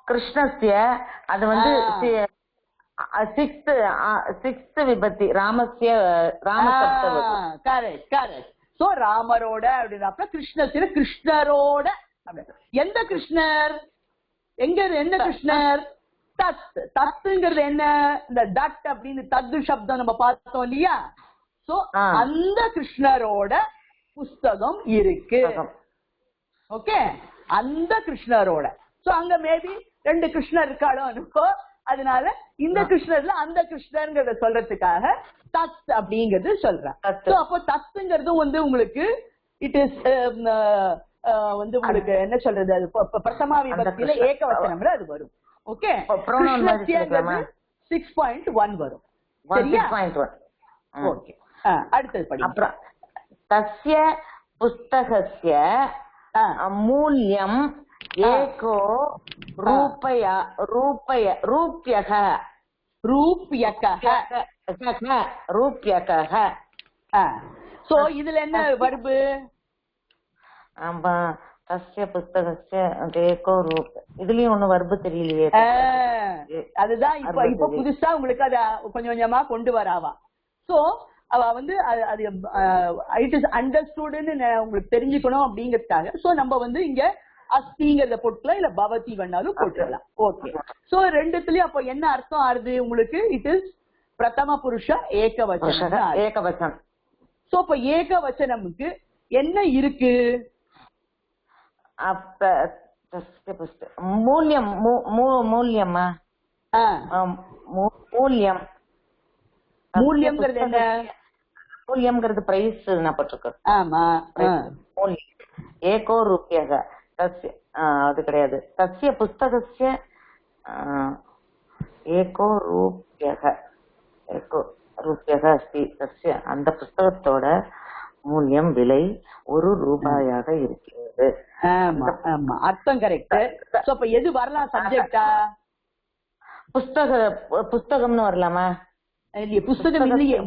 கிருஷ்ணஸ்ய. அது வந்து சிக்ஸ்த் விபத்தி ராமஸ்ய. கரெக்ட். சோ ராமரோட அப்படின்னா கிருஷ்ணஸ்ய, கிருஷ்ணரோட. எந்த கிருஷ்ணர்? என்ன கிருஷ்ணர்? தத்துங்கிறது என்ன? இந்த தட் அப்படின்னு தத்து சப்தம் நம்ம பார்த்தோம் இல்லையா? சோ அந்த கிருஷ்ணரோட புஸ்தகம் இருக்கு. ஓகே, அந்த கிருஷ்ணரோட. சோ அங்க மேபி 2 கிருஷ்ணர் இருக்காளோ அனுப்போ, அதனால இந்த கிருஷ்ணர்ல அந்த கிருஷ்ணர்ங்கிறத சொல்றதுக்காக தத் அப்படிங்கறது சொல்றேன். சோ அப்போ தத்துங்கிறதும் வந்து உங்களுக்கு இட் இஸ் வந்து உங்களுக்கு என்ன சொல்றது, அது பிரதமா விபக்தியில ஏகவச்சனம்ல அது வரும். ஓகே, 6.1 வரும். சரியா? ஓகே, அடுத்தது படி. அப்புறம் தஸ்ய புஸ்தகஸ்ய மூல்யம் ஏகோ ரூப்யக. சோ இதுல என்ன வர்பு? ஆமா, தஸ்ய புஸ்தகஸ்ய ஏகோ ரூப. இதுலயும் ஒண்ணு வர்பு தெரியலையே. அதுதான் இப்ப புதுசா உங்களுக்கு அத கொஞ்சம் கொஞ்சமா கொண்டு வராவா. சோ அவ வந்து அது இட் இஸ் அண்டர்ஸ்டுட்னு உங்களுக்கு தெரிஞ்சுக்கணும் அப்படிங்கறதுக்காக சோ நம்ம வந்து இங்க அஸ்திங்கிறத போட்டுக்கலாம், இல்ல பவதி வேணாலும் போட்டுக்கலாம். ஓகே, சோ ரெண்டுத்துலயும் அப்ப என்ன அர்த்தம் ஆறுது உங்களுக்கு? இட் இஸ் பிரதம புருஷ ஏகவச்சனம். சோ இப்ப ஏகவச்சனமுக்கு என்ன இருக்கு? மூல்யம். மூல்யமா? மூல்யம். மூல்யம்ங்கிறது என்ன? மூல்யம்ங்கிறது பிரைஸ் போட்டிருக்கு. ஆமா, ஏகோ ரூபியக. அது கிடையாது. தஸ்ய புஸ்தகஸ்ய ஏகோ ரூபியக. அஸ்தி. தஸ்ய அந்த புஸ்தகத்தோட மூல்யம் விலை ₹1 இருக்கிறது. ஆமா, அர்த்தம் கரெக்ட். சோ அப்ப எது வரலாம் சப்ஜெக்டா? புஸ்தகம்னு வரலாமா? புஸ்தகம் இல்லையே.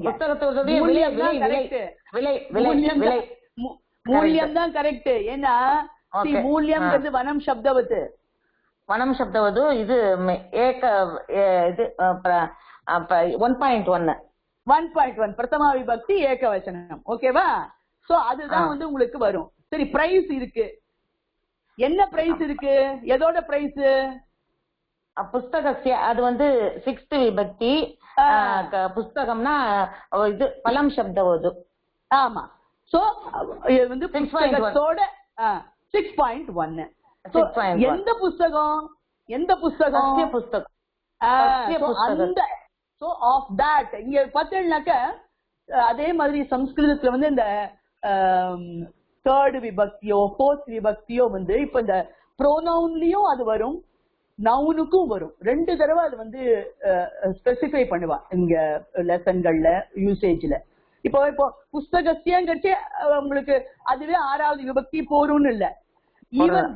மூல்யம் தான் கரெக்ட். ஏன்னா மூல்யம்ங்கிறது வனம் சப்தவத்து. வனம் சப்தவது இது ஏக இது 1.1 1.1 பிரதமா விபக்தி ஏகவசனம். ஓகேவா? சோ அதுதான் வந்து உங்களுக்கு வரும். சரி, பிரைஸ் இருக்கு. என்ன பிரைஸ் இருக்கு? எதோட பிரைஸ்? புஸ்தகஸ்ய அது வந்து 6th விபக்தி. புஸ்தகம்னா இது பலம் சப்தவது. ஆமா. சோ இது வந்து புஸ்தகத்தோட 6.1. எந்த புஸ்தகம்? எந்த புஸ்தகம்? புஸ்தகம். அந்த சோ ஆஃப் தட் இங்க பார்த்தீங்கன்னாக்க அதே மாதிரி சம்ஸ்கிருதத்துல வந்து இந்த தேர்ட் விபக்தியோ ஃபோர்த் விபக்தியோ வந்து இப்ப இந்த ப்ரோனவுன்லயும் அது வரும், நவுனுக்கும் வரும். 2 தடவை அது வந்து ஸ்பெசிஃபை பண்ணுவா இங்க லெசன்கள்ல யூசேஜ்ல. இப்போ புஸ்தகத்தியங்கிறச்சு உங்களுக்கு அதுவே 6வது விபக்தி போரும்னு இல்ல. ஈவன்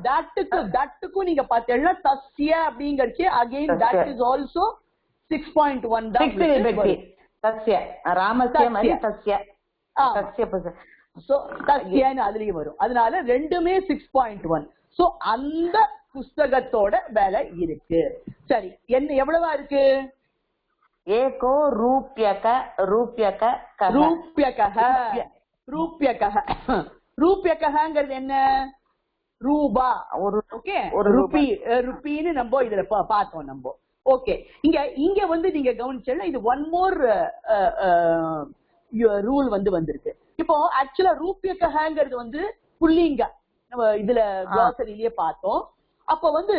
தட்டுக்கும் நீங்க பாத்தீங்கன்னா தஸ்ய அப்படிங்கறச்சு அகைன் தட் இஸ் ஆல்சோ 6.1 தான் விபக்தி. தஸ்ய ராமஸ்ய மாதிரி தஸ்ய தஸ்ய சோ தஸ்யன்னு அதுலயே வரும். அதனால ரெண்டுமே 6.1. சோ அந்த புஸ்தகத்தோட விலை இருக்கு. சரி, என்ன எவ்வளவா இருக்கு? ஏகோ ரூப்யக ரூப்யக ரூப்யகங்கிறது என்ன? ரூபா. ஓகே, ருபின்னு நம்ம இதுல பார்த்தோம் நம்ம. ஓகே, இங்க வந்து நீங்க கவனிச்சா இது ஒன் மோர் ரூல் வந்து வந்திருக்கு. இப்போ ஆக்சுவலா ரூப்யகங்கிறது வந்து புல்லிங்க நம்ம இதுல க்ளாசரியிலேயே பார்த்தோம். அப்ப வந்து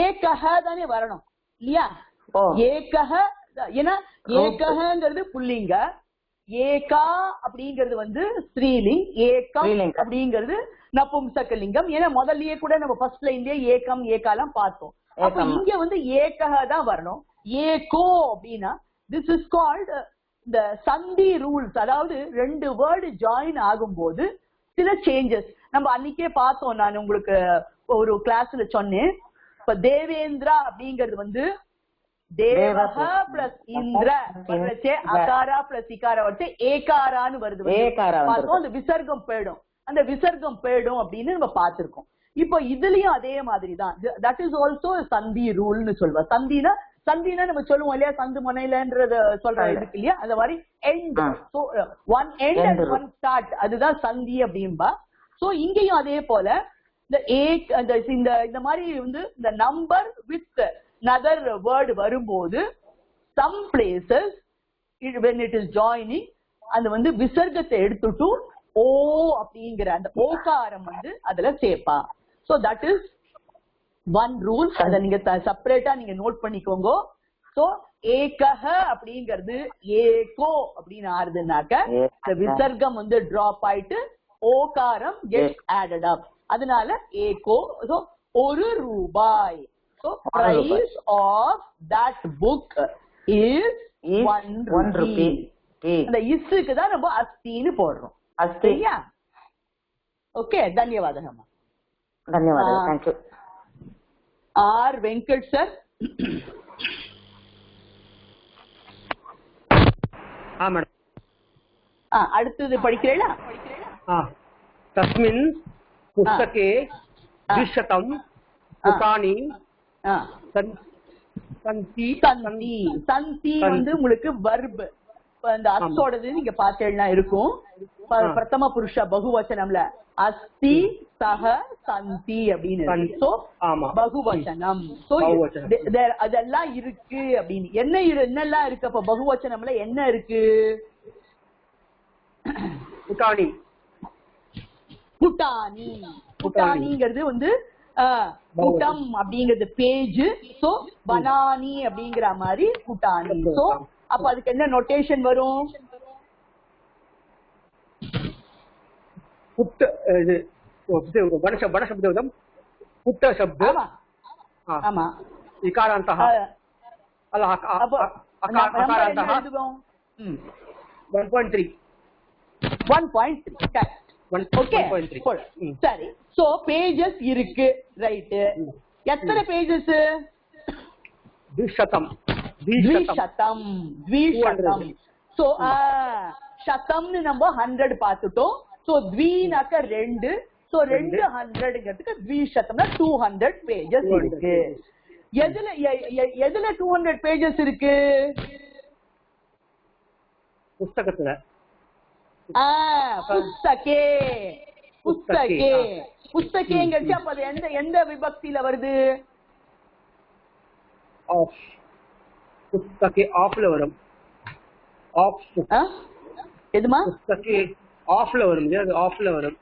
ஏகஹ தானே வரணும் இல்லையா? ஏகஹ. ஏன்னா ஏகஹங்கிறது புல்லிங்க, ஏகா அப்படிங்கிறது வந்து ஸ்ரீலிங், ஏகம் அப்படிங்கிறது நபும்சகலிங்கம். ஏன்னா முதல்லயே கூட நம்ம ஃபர்ஸ்ட் லைன்லயே ஏகம் ஏகாலாம் பார்த்தோம். அப்ப இங்க வந்து ஏகஹ தான் வரணும். ஏகோ அப்படின்னா திஸ் இஸ் கால்ட் இந்த சந்தி ரூல்ஸ். அதாவது 2 வேர்டு ஜாயின் ஆகும்போது சில சேஞ்சஸ் நம்ம அன்னைக்கே பார்த்தோம். நான் உங்களுக்கு ஒரு கிளாஸ்ல சொன்னேன். இப்ப தேவேந்திரா அப்படிங்கிறது வந்து தேவஹ பிளஸ் இந்திர வச்சே அகாரா பிளஸ் இகாரா வச்சே ஏகாரான்னு வருது. பார்த்தோம், அந்த விசர்க்கம் போயிடும், அந்த விசர்க்கம் போயிடும் அப்படின்னு நம்ம பார்த்திருக்கோம். இப்போ இதுலயும் அதே மாதிரி தான். தட் இஸ் ஆல்சோ சந்தி ரூல்னு சொல்லுவோம். சந்தினா நம்ம சொல்லுவோம் இல்லையா, சந்து முனையிலன்றத சொல்ற இருக்கு இல்லையா, அந்த மாதிரி end. So one end and one start, அதுதான் சந்தி அப்படின்பா. சோ இங்கேயும் அதே போல இந்த மாதிரி வந்து இந்த நம்பர் வித் another word வரும்போது some places when it is joining அந்த வந்து விசர்க்கத்தை எடுத்துட்டு ஓ அப்படிங்கிற அந்த ஓகாரம் வந்து அதுல சேர்ப்பா. so that is one rule. அத நீங்க செப்பரேட்டா நீங்க நோட் பண்ணிக்கோங்க. so ஏகஹ அப்படிங்கிறது ஏகோ அப்படின்னு ஆறுதுனாக்க இந்த விசர்க்கம் வந்து டிராப் ஆயிட்டு ஓகாரம் gets added up. அதனால ஏகோ. so 1 ரூபாய். so price of that book is 1 rupee. அந்த இஸ்க்கு தான் நம்ம அஸ்தின்னு போடுறோம். சரியா? ஓகே, தன்யவாதம். தன்யவாதம். Thank you. R Venkat sir. Madam. அடுத்தது படிக்கிறீங்களா? தஸ்மின் புஸ்தகே 200 புகாணி சந்தி. சந்தி வந்து உங்களுக்கு வர்ப். அந்த அஸ்தோடது நீங்க பார்த்தேன்னா இருக்கும். பிரதம புருஷ பகுவச்சனம்ல அஸ்தி சஹ சந்தி அப்படின்னு. சோ பகுவச்சனம். சோ அதெல்லாம் இருக்கு அப்படின்னு. என்னெல்லாம் இருக்கு அப்ப பகுவச்சனம்ல? என்ன இருக்கு? புட்டாணி. புட்டாணி. புட்டாணிங்கிறது வந்து புட்டம் அப்படிங்கிறது பேஜ். சோ பனானி அப்படிங்கிற மாதிரி புட்டானி. சோ அப்ப அதுக்கு என்ன நோட்டேஷன் வரும்? புட்ட வனசப்தம் புட்ட சப்தம். ஆமா. இகாராந்தः அகாராந்தः 1.3. 1.3 கரெக்ட். ஓகே, சரி. சோ பேஜஸ் இருக்கு, ரைட். எத்தனை பேஜஸ்? 200. சோ சதம்னு நம்ம 100 பார்த்துட்டோம். சோ த்வீனாக்க 2, சோ 200ங்கிறதுக்கு த்விசதம்னா 200 பேஜஸ் இருக்கு. எதுல 200 பேஜஸ் இருக்கு? புஸ்தகத்துல. புஸ்தகே. புஸ்தகே புஸ்தகேங்கிறது அப்ப அது எந்த விபக்தியில வருது? ஆஃப். புஸ்தகே ஆஃப்ல வரும். ஆஃப். எதுமா? புஸ்தகே ஆஃப்ல வரும். அது ஆஃப்ல வரும்.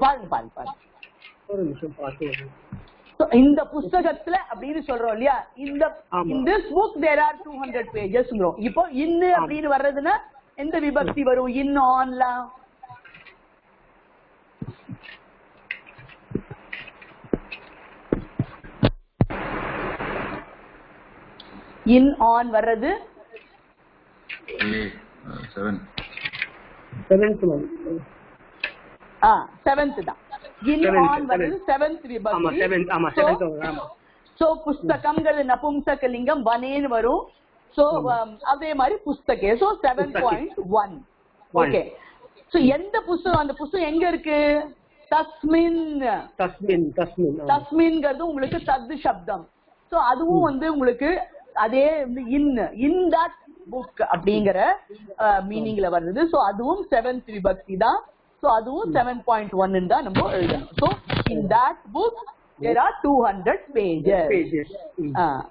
பாருங்க ஒரு நிமிஷம் பார்த்து. இந்த புஸ்தகத்துல அப்படின்னு சொல்றோம் இல்லையா, இந்த புக் தேர் ஆர் 200 பேஜஸ். இப்போ இன்னு அப்படின்னு வர்றதுன்னா எந்த விபக்தி வரும்? இன் ஆன்லாம் இன் ஆன் வர்றது செவன்த் தான். இன் ஆன் வர்றது செவன்த் விபக்தி. சோ புஸ்தகம்ங்கிறது நபும்சகலிங்கம் வனேன்னு வரும். சோ அதே மாதிரி புஸ்தகே. சோ 7.1. ஓகே. சோ எந்த புஸ்தகம்? அந்த புஸ்தகம் எங்க இருக்கு? தஸ்மின். தஸ்மின்ங்கிறது உங்களுக்கு தத் சப்தம். சோ அதுவும் வந்து உங்களுக்கு அதே இன் தட் புக் அப்படிங்கிற மீனிங்ல வருது. சோ அதுவும் 7th விபக்தி தான். சோ அதுவும் 7.1 தான் நம்ம எழுதணும். So in that book there are 200 pages.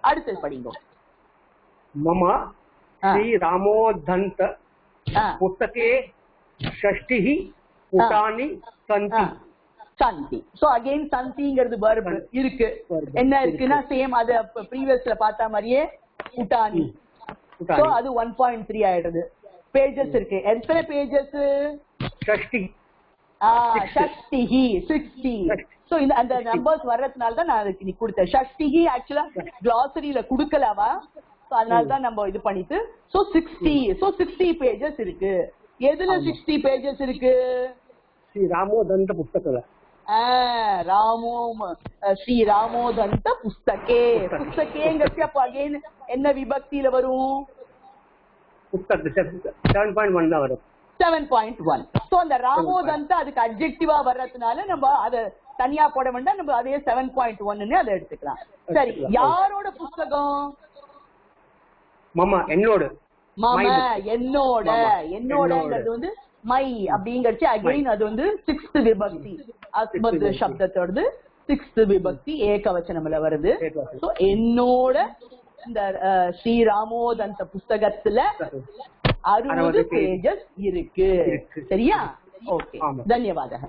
அடுத்து படிங்க. मम श्री रामोदन्त पुस्तके 60 पुटानि सन्ति. சந்தி. சோ அகைன் சந்திங்கிறது verb இருக்கு. என்ன இருக்குன்னா சேம் அது ப்ரீவியஸ்ல பார்த்த மாதிரியே புட்டானி. சோ அது 1.3 ஆயிடுது. பேஜஸ் இருக்கு. எத்தனை பேஜஸ்? 60. 60. சோ அந்த நம்பர்ஸ் வர்றதுனால தான் நான் அதுக்கு நீ கொடுத்தேன். 60 ஆக்சுவலா கிளாசரியில குடுக்கலவா, அதனால தான் நம்ம இது பண்ணிட்டு. சோ 60. சோ 60 பேஜஸ் இருக்கு. எதுல 60 பேஜஸ் இருக்கு? ஸ்ரீ ராமோதந்த புஸ்தகத்துல. ஸ்ரீ ராமோதந்த புஸ்தகே. புஸ்தகேங்கிறது அப்ப அகைன் என்ன விபக்தியில வரும்? 7.1 தான் வரும். 7.1. சோ அந்த ராமோதந்த அதுக்கு அட்ஜெக்டிவா வர்றதுனால நம்ம அத தனியா போட வேண்டாம். நம்ம அதே 7.1 அதை எடுத்துக்கலாம். சரி, யாரோட புஸ்தகம்? மாமா என்னோட. என்னோடங்கிறது வந்து மை அப்படிங்கறது அகைன் அது வந்து 6th விபக்தி. அஸ்மத் சப்தத்தோடது 6th விபக்தி ஏகவச்சனம்ல வருது. சோ என்னோட இந்த ஸ்ரீ ராமோதந்த புஸ்தகத்துல 60 பேஜஸ் இருக்கு. சரியா? ஓகே, தன்யவாதம்.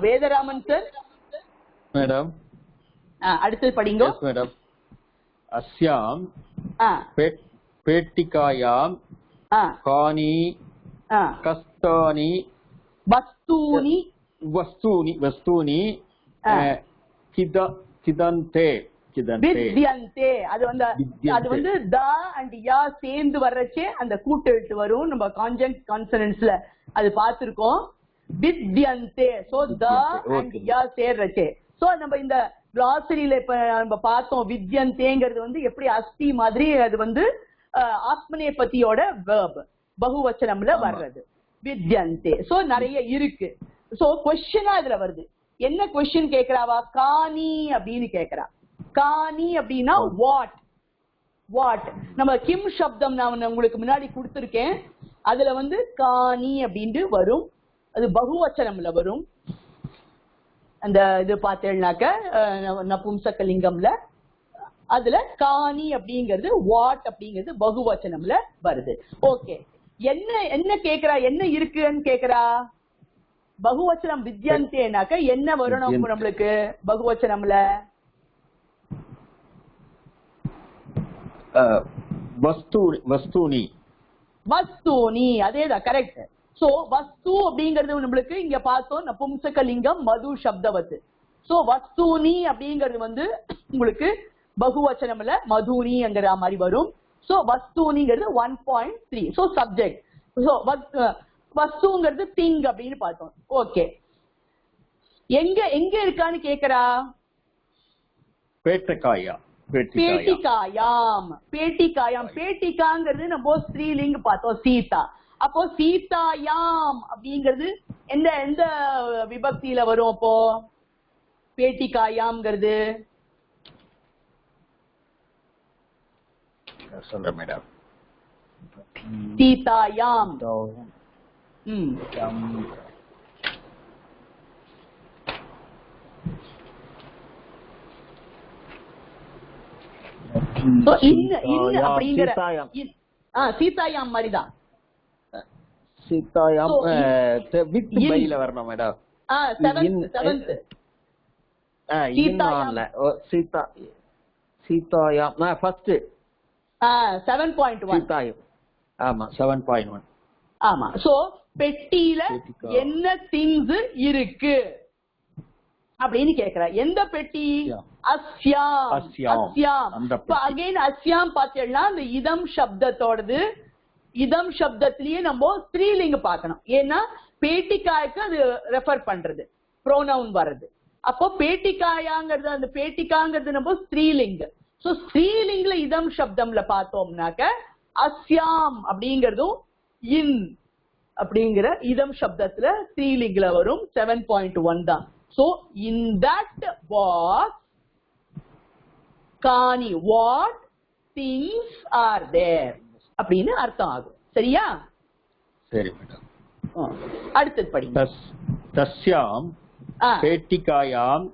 வேதராமன் சார். மேடம் அடுத்து படிங்க. மேடம் अस्याम पेटिकायाम कानि कस्तानि वस्तूनि किदन्ते வித்யந்தே. அது வந்து த அண்ட் யா சேர்ந்து வர்றச்சே அந்த கூட்டெழுத்து வரும். நம்ம கான்ஜங்க்ட் கான்சனன்ட்ஸ்ல அது பார்த்திருக்கோம். வித்யந்தே. சோ த அண்ட் யா சேர்றச்சே. சோ நம்ம இந்த கிளாசரியில இப்ப நம்ம பார்த்தோம் வித்யந்தேங்கிறது வந்து எப்படி அஸ்தி மாதிரி அது வந்து ஆத்மநேபதியோட வெர்ப் பகுவச்சனம்ல வர்றது வித்யந்தே. சோ நிறைய இருக்கு. சோ கொஸ்டினா இதுல வருது. என்ன கொஸ்டின் கேக்குறாவா? காணி அப்படின்னு கேக்குறா. காணி அப்படின்னா வாட். நம்ம கிம் சப்தம் நான் உங்களுக்கு முன்னாடி கொடுத்திருக்கேன். அதுல வந்து காணி அப்படின்னு வரும். அது பகுவச்சனம்ல வரும். அந்த இது பார்த்தேன்னாக்க நபும்சகலிங்கம்ல அதுல காணி அப்படிங்கிறது வாட் அப்படிங்கிறது பகுவச்சனம்ல வருது. ஓகே, என்ன கேக்குறா? என்ன இருக்குன்னு கேக்குறா? பகுவச்சனம் வித்யந்தேனாக்க என்ன வரணும் நம்மளுக்கு பகுவச்சனம்ல? வஸ்தூனி. அதேதான், கரெக்ட். சோ வஸ்து அப்படிங்கிறது நம்மளுக்கு இங்க பார்த்தோம் நபும்சகலிங்கம் மது சப்தவத்து. சோ வஸ்தூனி அப்படிங்கிறது வந்து உங்களுக்கு பகுவச்சனம்ல மதுனிங்கிற மாதிரி வரும். சோ வஸ்தூனிங்கிறது 1.3. So subject. சோ வஸ்துங்கிறது திங் அப்படின்னு பார்த்தோம். ஓகே, எங்க இருக்கான்னு கேக்குறா? பேட்டிகாயாம். பேட்டிகாங்கிறது நம்ம ஸ்ரீலிங் பார்த்தோம் சீதா. அப்போ சீதாயாம் அப்படிங்கிறது எந்த எந்த விபக்தியில வரும்? அப்போ பேட்டிகாயாம்ங்கிறது சொல்றேன் மேடம். சீதாயாம். சீதாயாம் மாதிரிதான். சீதாயாம் வித் பைல வரணும் மேடம். சீதாயாம் ஃபர்ஸ்ட் 7.1. சீதாயாம். ஆமா 7.1. ஆமா. சோ பெட்டியில என்ன திங்ஸ் இருக்கு அப்படின்னு கேக்குற. எந்த பெட்டி? அஸ்யாம். அஸ்யாம். அகைன் அஸ்யாம் பாத்தீங்கன்னா அந்த இதம் சப்தத்தோடது. இதம் சப்தத்திலேயே நம்ம ஸ்திரீலிங்க பாக்கணும். ஏன்னா பேட்டிக்காய்க்கு அது ரெஃபர் பண்றது, ப்ரோனவுன் வர்றது. அப்போ பேட்டிக்காயாங்கிறது, அந்த பேட்டிக்காங்கிறது நம்ம ஸ்திரீலிங். சோ ஸ்திரீலிங்ல இதம் சப்தம்ல பார்த்தோம்னாக்க அஸ்யாம் அப்படிங்கறதும் இன் அப்படிங்கிற இதம் சப்தத்துல ஸ்திரீலிங்ல வரும். 7.1 தான். So in that box, Kani, what things are there அப்படின்னு அர்த்தம் ஆகும். சரியா? சரி மேடம். அடுத்தது படி. தஸ்யாம் பேட்டிகாயாம்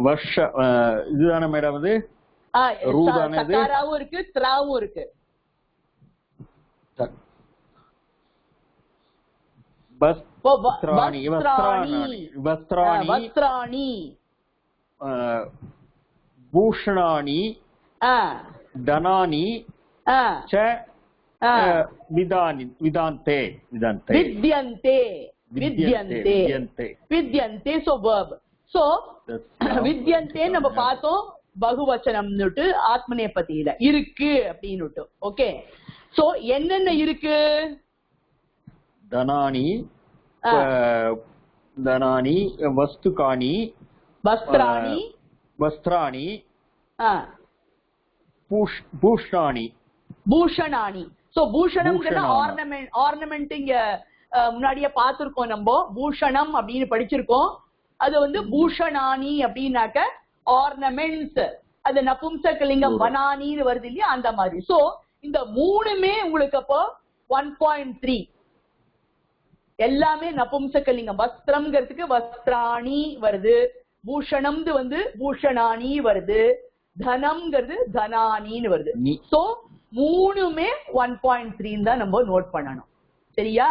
வர்ஷ இதுதானே மேடம்? அது சகாராவும் இருக்கு, த்ராவும் இருக்கு. வஸ்திராணி பூஷணாணி தனானி வித்யந்தே. So verb. சோ வித்யந்தே நம்ம பார்த்தோம் பகுவச்சனம்னுட்டு ஆத்மநேபதியில இருக்கு அப்படின்னு. ஓகே. சோ என்னென்ன இருக்கு? தனானி தனானி வஸ்துகானி வஸ்திராணி வஸ்திராணி பூஷணானி பூஷணானி. சோ பூஷணம்ங்கிற ஆர்னமெண்ட் இங்க முன்னாடியே பார்த்திருக்கோம் நம்ம. பூஷணம் அப்படின்னு படிச்சிருக்கோம். அது வந்து பூஷணானி அப்படின்னாக்க ஆர்னமெண்ட்ஸ். அது நபும்சகலிங்கம் வனானின்னு வருது இல்லையா, அந்த மாதிரி. சோ இந்த மூணுமே உங்களுக்கு அப்போ 1.3 எல்லாமே நபும்சகலிங்கம். வஸ்திரம்ங்கிறதுக்கு வஸ்திராணி வருது, பூஷணம் வந்து பூஷணானி வருது, தனம்ங்கிறது தனானின்னு வருது. சோ மூணுமே 1.3 தான் நம்ம நோட் பண்ணணும். சரியா?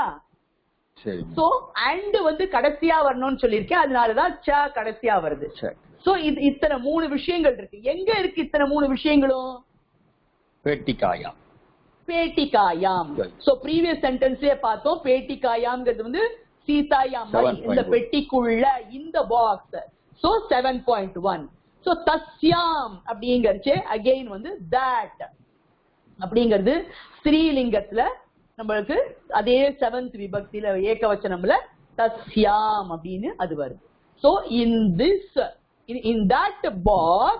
சோ அண்ட் வந்து கடைசியா வரணும்னு சொல்லியிருக்கேன், அதனாலதான் ச கடைசியா வருது. சோ இது இத்தனை 3 விஷயங்கள் இருக்கு. எங்க இருக்கு இத்தனை 3 விஷயங்களும்? பேட்டிகாயாம். பேட்டிகாயாம். சோ ப்ரீவியஸ் சென்டென்ஸ்லயே பார்த்தோம். பேட்டிகாயாம்ங்கிறது வந்து சீதாயாம் இந்த பெட்டிக்குள்ள, இந்த பாக்ஸ். சோ 7.1. சோ தஸ்யாம் அப்படிங்கறச்சு அகைன் வந்து தட் அப்படிங்கிறது ஸ்ரீலிங்கத்துல நம்மளுக்கு அதே 7th விபக்தியில ஏகவச்சனம்ல தஸ்யாம் அப்படின்னு அது வருது. So in that box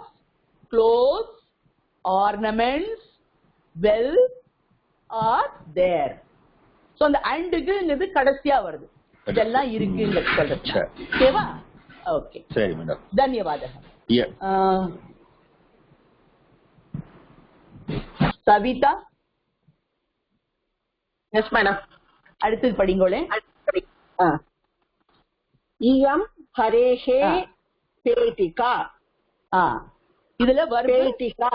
clothes, ornaments, wealth are there. So அந்த அண்டுங்கிறது கடைசியா வருது. இதெல்லாம் இருக்குன்னு சொல்றேன். ஓகேவா? ஓகே. சரி மேடம். தன்யவாதம். சவிதா. Yes madam. அடுத்தது படிங்கோளே. இயம் ஹரேஹே பேட்டிகா. இதுல பேட்டிகா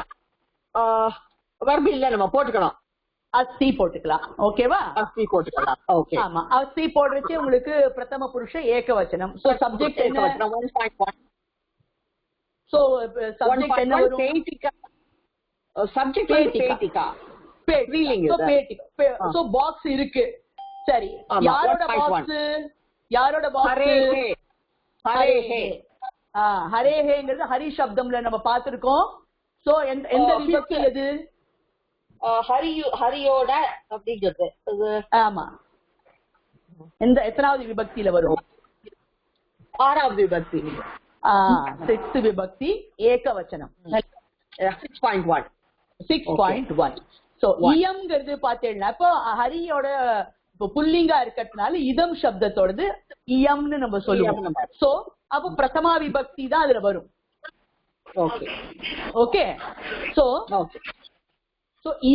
வர்பு இல்ல, நம்ம போட்டுக்கணும். அஸ்தி போட்டுக்கலாம். ஓகேவா? அஸ்தி போட்டுக்கலாம். ஓகே. ஆமா, அஸ்தி போடுறச்சு உங்களுக்கு பிரதம புருஷ ஏகவச்சனம். சோ சப்ஜெக்ட் என்ன? 1.1. சோ சப்ஜெக்ட் என்ன வரும்? பேட்டிகா. சப்ஜெக்ட் பேட்டிகா. சோ பாக்ஸ் இருக்கு. சரி, யாரோட பாக்ஸ்? யாரோட பாக்ஸ்? ஹரேஹே. ஹரேஹேங்கிறது ஹரி சப்தம்ல நம்ம பார்த்திருக்கோம். சோ எந்த விபக்தி அது? ஹரியோட அப்படிங்கிறது. ஆமா. எத்தனாவது விபக்தியில வரும்? 6வது விபக்தி. 6th விபக்தி ஏகவச்சனம். 6.1. 6.1. சோ இயம்ங்கிறது பாத்தீங்கன்னா இப்போ ஹரியோட இப்போ புல்லிங்கா இருக்கிறதுனால இதம் சப்தத்தோடது இயம்னு நம்ம சொல்லுவோம். சோ அப்போ பிரதமா விபக்தி தான் அதுல வரும். ஓகே சோ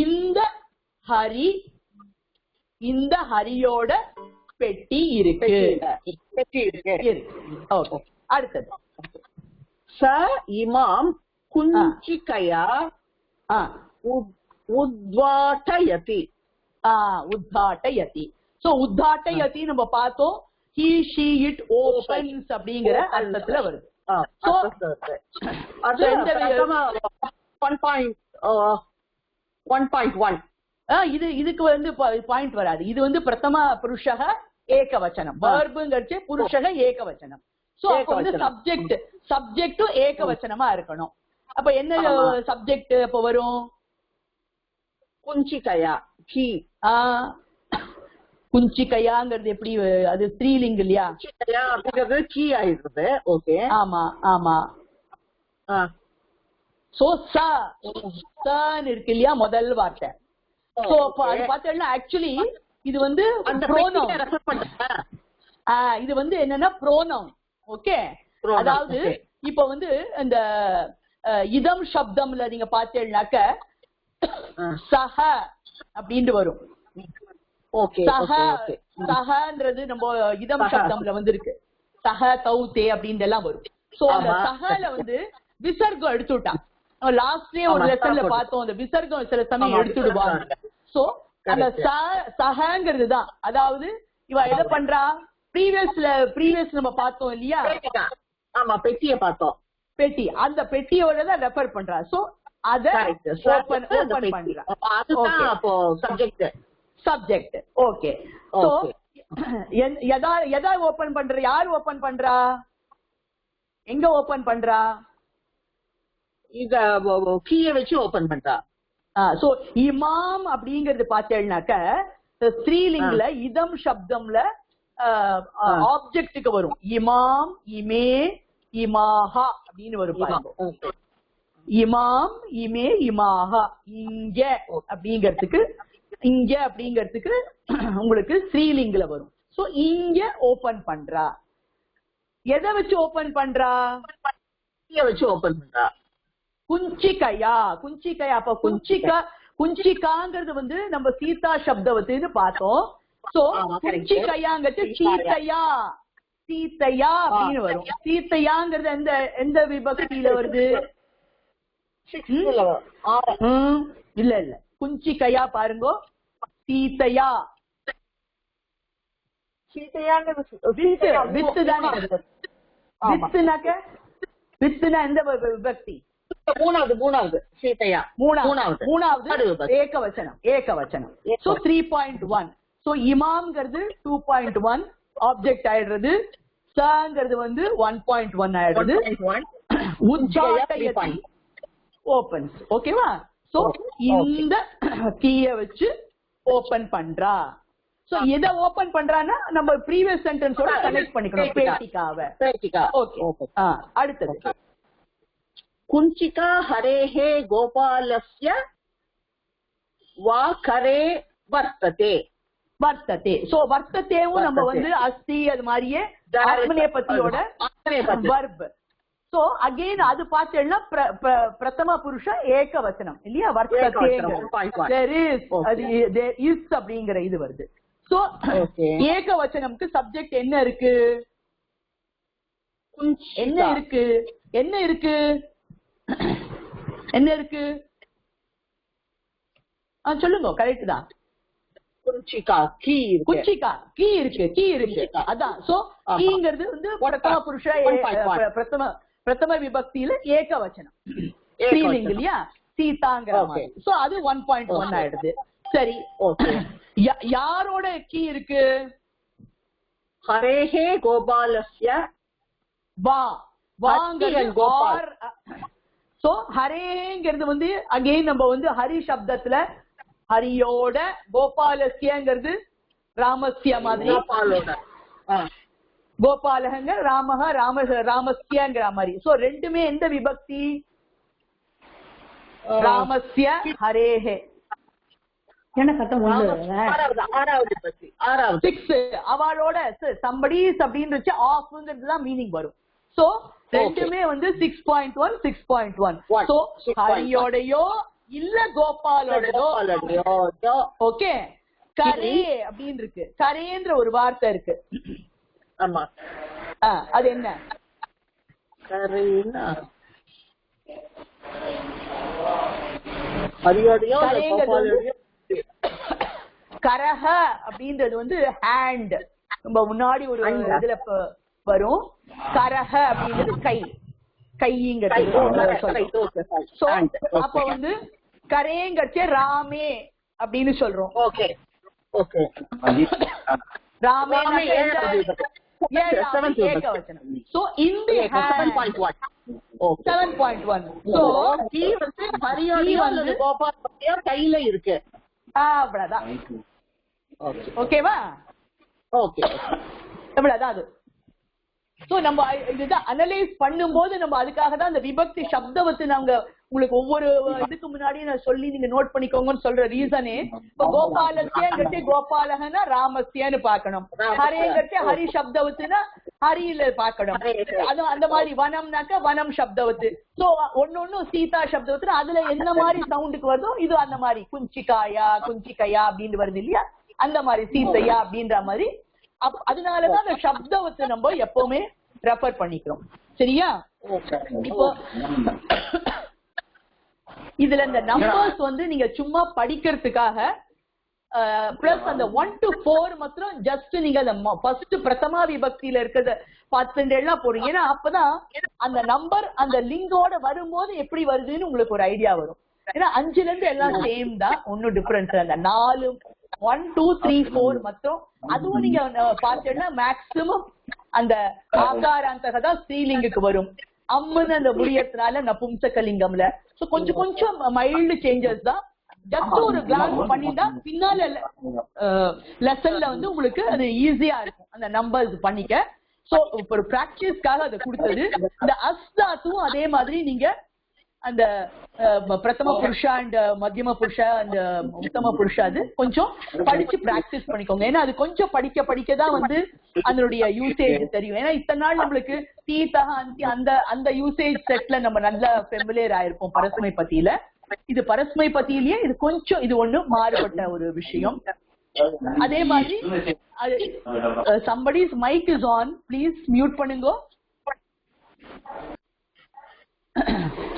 இந்த ஹரி, இந்த ஹரியோட பெட்டி இருக்கு. அடுத்தது ச இமாம் குஞ்சிகயா உத்வாட்டயதி. உத்வாட்டயதி. சோ உத்வாட்டயதி நம்ம பார்த்தோம் he she it opens அப்படிங்கிற அர்த்தத்துல வருது. இதுக்கு வந்து பாயிண்ட் வராது. இது வந்து பிரதம புருஷக ஏகவச்சனம், வர்புங்கிறச்சு புருஷக ஏகவச்சனம். சோ அப்ப வந்து சப்ஜெக்டும் ஏகவச்சனமா இருக்கணும். அப்ப என்ன சப்ஜெக்ட் அப்ப வரும்? குஞ்சிகயா கி. குஞ்சிகையாங்கிறது எப்படி? அது ஸ்திரீலிங் இல்லையா? அப்படிங்கிறது கீ ஆயிடுறது. ஓகே. ஆமா ஆமா. சோ சன் இருக்கு இல்லையா முதல் வார்த்தை. சோ அது பார்த்தீங்கன்னா ஆக்சுவலி இது வந்து இது வந்து என்னன்னா ப்ரோனவுன். ஓகே. அதாவது இப்ப வந்து இந்த இதம் சப்தம்ல நீங்க பார்த்தீங்கன்னாக்க சஹ அப்படின்ட்டு வரும். சஹன்றது நம்ம இதம் சப்தம்ல வந்து இருக்கு. சஹ தௌதே அப்படின்னு எல்லாம் வரும். சோ அந்த சஹல வந்து விசர்க்கம் எடுத்துட்டான். லாஸ்ட்லயே ஒரு லெசன்ல பார்த்தோம், அந்த விசர்க்கம் சில சமயம் எடுத்துடுவாங்க. சோ அந்த சஹங்கிறது தான். அதாவது இவ எதை பண்றா? ப்ரீவியஸ் நம்ம பார்த்தோம் இல்லையா? ஆமா, பெட்டியை பார்த்தோம். பெட்டி, அந்த பெட்டியோட தான் ரெஃபர் பண்றா. சோ அத ஓபன் பண்றா. அதுதான் அப்போ சப்ஜெக்ட். ஓகே. சோ எதா ஓபன் பண்ற? யார் ஓபன் பண்றா? எங்க ஓபன் பண்றா? இத கீயை வச்சு ஓபன் பண்றா. சோ இமாம் அப்படிங்கறது பாத்தீங்கன்னாக்க ஸ்திரீலிங்ல இதம் சப்தம்ல ஆப்ஜெக்டுக்கு வரும். இமாம், இமே, இமாஹா அப்படின்னு வரும் பாருங்க. இமாம், இமே, இமாஹா. இங்க அப்படிங்கறதுக்கு உங்களுக்கு ஸ்ரீலிங்ல வரும். சோ இங்க ஓபன் பண்றா. எதை வச்சு ஓபன் பண்றா? வச்சு ஓபன் பண்றா. குஞ்சிகையா. அப்ப குஞ்சிகாங்கிறது வந்து நம்ம சீதா சப்தவத்துன்னு பார்த்தோம். சோ குஞ்சிகையாங்கிறது சீத்தையா அப்படின்னு வரும். சீத்தையாங்கிறது எந்த விபக்தியில வருது? இல்ல குஞ்சிகையா பாருங்க. சீத்தையா. வித்துனா எந்த விபக்தி? மூணாவது சீதையா. மூணாவது ஏகவச்சனம். சோ 3.1. சோ இமாம்ங்கிறது 2.1 ஆப்ஜெக்ட் ஆயிடுறது. சங்கிறது வந்து 1.1 ஆயிடுறது. உத்வாட்டயதி ஓபன்ஸ். ஓகேவா? சோ இந்த கீய வச்சு ஓபன் பண்றா. சோ எதை ஓபன் பண்றான்னா நம்ம ப்ரீவியஸ் சென்டென்ஸோட கனெக்ட் பண்ணிக்கணும். பேட்டிகாவை. ஓகே. அடுத்தது குஞ்சிகா ஹரேஹே கோபாலஸ்ய வா கரே வர்த்ததே. சோ வர்த்ததேவும் நம்ம வந்து அஸ்தி அது மாதிரியே ஆத்மநேபதியோட வர்ப். சோ அகைன் அது பார்த்தேன்னா பிரதம புருஷ ஏகவச்சனம் இல்லையா? வர்த்ததே அப்படிங்கிற இது வருது. சோ ஏகவச்சனம்க்கு சப்ஜெக்ட் என்ன இருக்கு? என்ன இருக்கு? சொல்லுங்க. கரெக்ட் தான். குஞ்சிகா கீ இருக்கு. அதான். சோ கீங்கிறது வந்து பிரதம புருஷ பிரதம விபக்தியில ஏகவச்சனம் ஸ்ரீலிங் இல்லையா? சீதாங்கிற மாதிரி. சோ அது 1.1 ஆயிடுது. சரி. யாரோட கீ இருக்கு? ஹரேஹே கோபாலஸ்ய வாங்கிறது. சோ ஹரேங்கிறது வந்து அகைன் நம்ம வந்து ஹரி சப்தத்துல ஹரியோட, கோபாலஸ்யங்கிறது ராமஸ்ய மாதிரி. கோபாலங்க ராமஹ ராமஸ்யங்கிற மாதிரி. சோ ரெண்டுமே எந்த விபக்தி? ராமஸ்ய ஹரேஹே. என்ன சத்தம் ஆறாவது பத்தி 6 அவளோட somebody's அப்படின்றது ஆஃப்ங்கிறது தான் மீனிங் வரும். சோ ரெண்டுமே வந்து 6.1 6.1. சோ ஹரியோடையோ இல்ல கோபாலோடையோ. ஓகே, கரே அப்படின்னு இருக்கு. கரேன்ற ஒரு வார்த்தை இருக்கு. ஆமா, அது என்ன? கரேனா ஹரியோடையோ கோபாலோடையோ. கரஹ அப்படின்றது வந்து ஹேண்ட், நம்ம முன்னாடி ஒரு இதுல வரும். கரஹ அப்படின்றது கை, கைங்கிறது. அப்ப வந்து கரேங்கச்சே ராமே அப்படின்னு சொல்றோம். Okay okay. ராமே ஏகவச்சனம். சோ இந்த 7.1. 7.1. சோ he வந்து ஹரியோடையோ அல்லது கோபாலோடையோ கையில இருக்கு. அவ்வளவுதான். ஓகேவா? ஓகே, அவ்வளவுதான் அது. சோ நம்ம இதுதான் அனலைஸ் பண்ணும்போது நம்ம அதுக்காக தான் அந்த விபக்தி சப்தவத்து நாங்க உங்களுக்கு ஒவ்வொரு இதுக்கு முன்னாடி நான் சொல்லி நீங்க நோட் பண்ணிக்கோங்கன்னு சொல்ற ரீசனே, இப்ப கோபாலஸ்யங்கிறதே கோபாலகனா ராமஸ்யன்னு பாக்கணும், ஹரேங்கிறதே ஹரி சப்தவத்துனா ஹரியில பாக்கணும். அது அந்த மாதிரி வனம்னாக்க வனம் சப்தவத்து. சோ ஒன்னொன்னு சீதா சப்தவத்துனா அதுல என்ன மாதிரி சவுண்டுக்கு வருதோ இது அந்த மாதிரி குஞ்சிகாயா குஞ்சிகையா அப்படின்னு வருது இல்லையா, அந்த மாதிரி சீதையா அப்படின்ற மாதிரி. அதனாலதான் அந்த சப்தவத்தை நம்ம எப்பவுமே ரெஃபர் பண்ணிக்கிறோம். சரியா? இப்போ இதுல இந்த நம்பர்ஸ் வந்து நீங்க சும்மா படிக்கிறதுக்காக பிளஸ் அந்த 1 to 4 மாத்திரம் ஜஸ்ட் நீங்க அந்த ஃபர்ஸ்ட் பிரதமா விபக்தியில இருக்கிறத பார்த்துட்டேன்னா போறீங்க. ஏன்னா அப்பதான் அந்த நம்பர் அந்த லிங்கோட வரும்போது எப்படி வருதுன்னு உங்களுக்கு ஒரு ஐடியா வரும். ஏன்னா 5ல இருந்து எல்லாம் சேம் தான், ஒன்னும் டிஃபரன்ஸ். அந்த 4 1 2 3 4 மட்டும் அதுவும் நீங்க பார்த்தீங்கன்னா மேக்சிமம் அந்த ஆகாராந்தக தான் ஸ்ரீலிங்குக்கு வரும். அம்மன்னு அந்த முடியறதுனால நபும்சகலிங்கம்ல சோ கொஞ்சம் கொஞ்சம் மைல்டு சேஞ்சஸ் தான். ஜஸ்ட் ஒரு கிளான்ஸ் பண்ணிட்டா பின்னால லெசன்ல வந்து உங்களுக்கு அது ஈஸியா இருக்கும் அந்த நம்பர்ஸ் பண்ணிக்க. சோ இப்போ ஒரு பிராக்டிஸ்க்காக அதை கொடுத்தது. இந்த அஸ்தாத்தும் அதே மாதிரி நீங்க அந்த பிரதம புருஷா அண்ட் மத்தியம புருஷா அந்த உத்தம புருஷா அது கொஞ்சம் படிச்சு பிராக்டிஸ் பண்ணிக்கோங்க. ஏன்னா அது கொஞ்சம் படிக்க படிக்கதான் வந்து அதனுடைய யூசேஜ் தெரியும். ஏன்னா இத்தனை நாள் நம்மளுக்கு தீதா அந்தி அந்த அந்த யூசேஜ் செட்ல நம்ம நல்லா ஃபெமிலியர் ஆயிருப்போம் பரஸ்மை பத்தியில. இது பரஸ்மை பத்தியிலேயே இது கொஞ்சம் இது ஒண்ணு மாறுபட்ட ஒரு விஷயம். அதே மாதிரி somebody's mic is on, please mute பண்ணுங்க.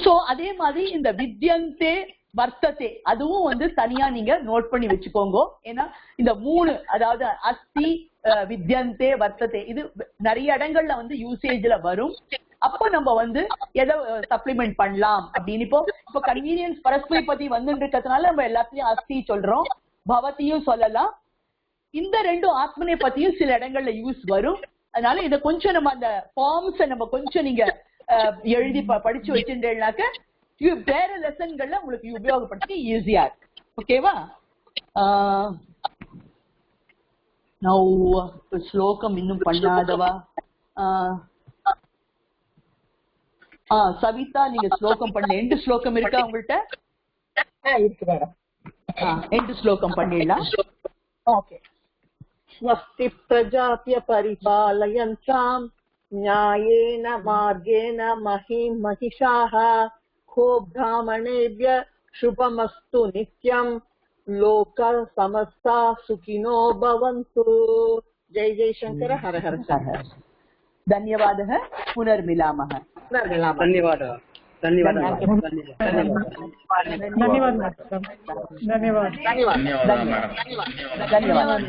சோ அதே மாதிரி இந்த வித்யந்தே வர்த்ததே அதுவும் வந்து தனியா நீங்க நோட் பண்ணி வச்சுக்கோங்க. ஏன்னா இந்த 3 அதாவது அஸ்தி வித்யந்தே வர்த்ததே இது நிறைய இடங்கள்ல வந்து யூசேஜ்ல வரும். அப்போ நம்ம வந்து எதை சப்ளிமெண்ட் பண்ணலாம் அப்படின்னு இப்போ கன்வீனியன்ஸ் பரஸ்மை பத்தி வந்துட்டு இருக்கிறதுனால நம்ம எல்லாத்தையும் அஸ்தி சொல்றோம், பவத்தியும் சொல்லலாம். இந்த 2 ஆத்மனை பத்தியும் சில இடங்கள்ல யூஸ் வரும். அதனால இதை கொஞ்சம் நம்ம அந்த ஃபார்ம்ஸை நம்ம கொஞ்சம் நீங்க எழுதி படிச்சு வச்சிருந்தேன்னாக்க வேற லெசன்கள்ல உங்களுக்கு உபயோகப்படுத்தி ஈஸியா இருக்கு. ஓகேவா? நான் ஸ்லோகம் இன்னும் பண்ணாதவா? சவிதா நீங்க ஸ்லோகம் பண்ணல. 2 ஸ்லோகம் இருக்கா உங்கள்கிட்ட? இருக்கு மேடம். 2 ஸ்லோகம் பண்ணிடலாம். ஓகே. ஸ்வஸ்தி பிரஜாப்ய பரிபாலயந்தாம் न्यायेन मार्गेण महीं महिषाः को ब्राह्मणेभ्य शुभमस्तु नित्यं लोका समस्ता सुखिनो भवन्तु. जय जय शंकर. हर हर हर. धन्यवादः. पुनर्मिलामः. धन्यवादः. धन्यवादः. धन्यवाद.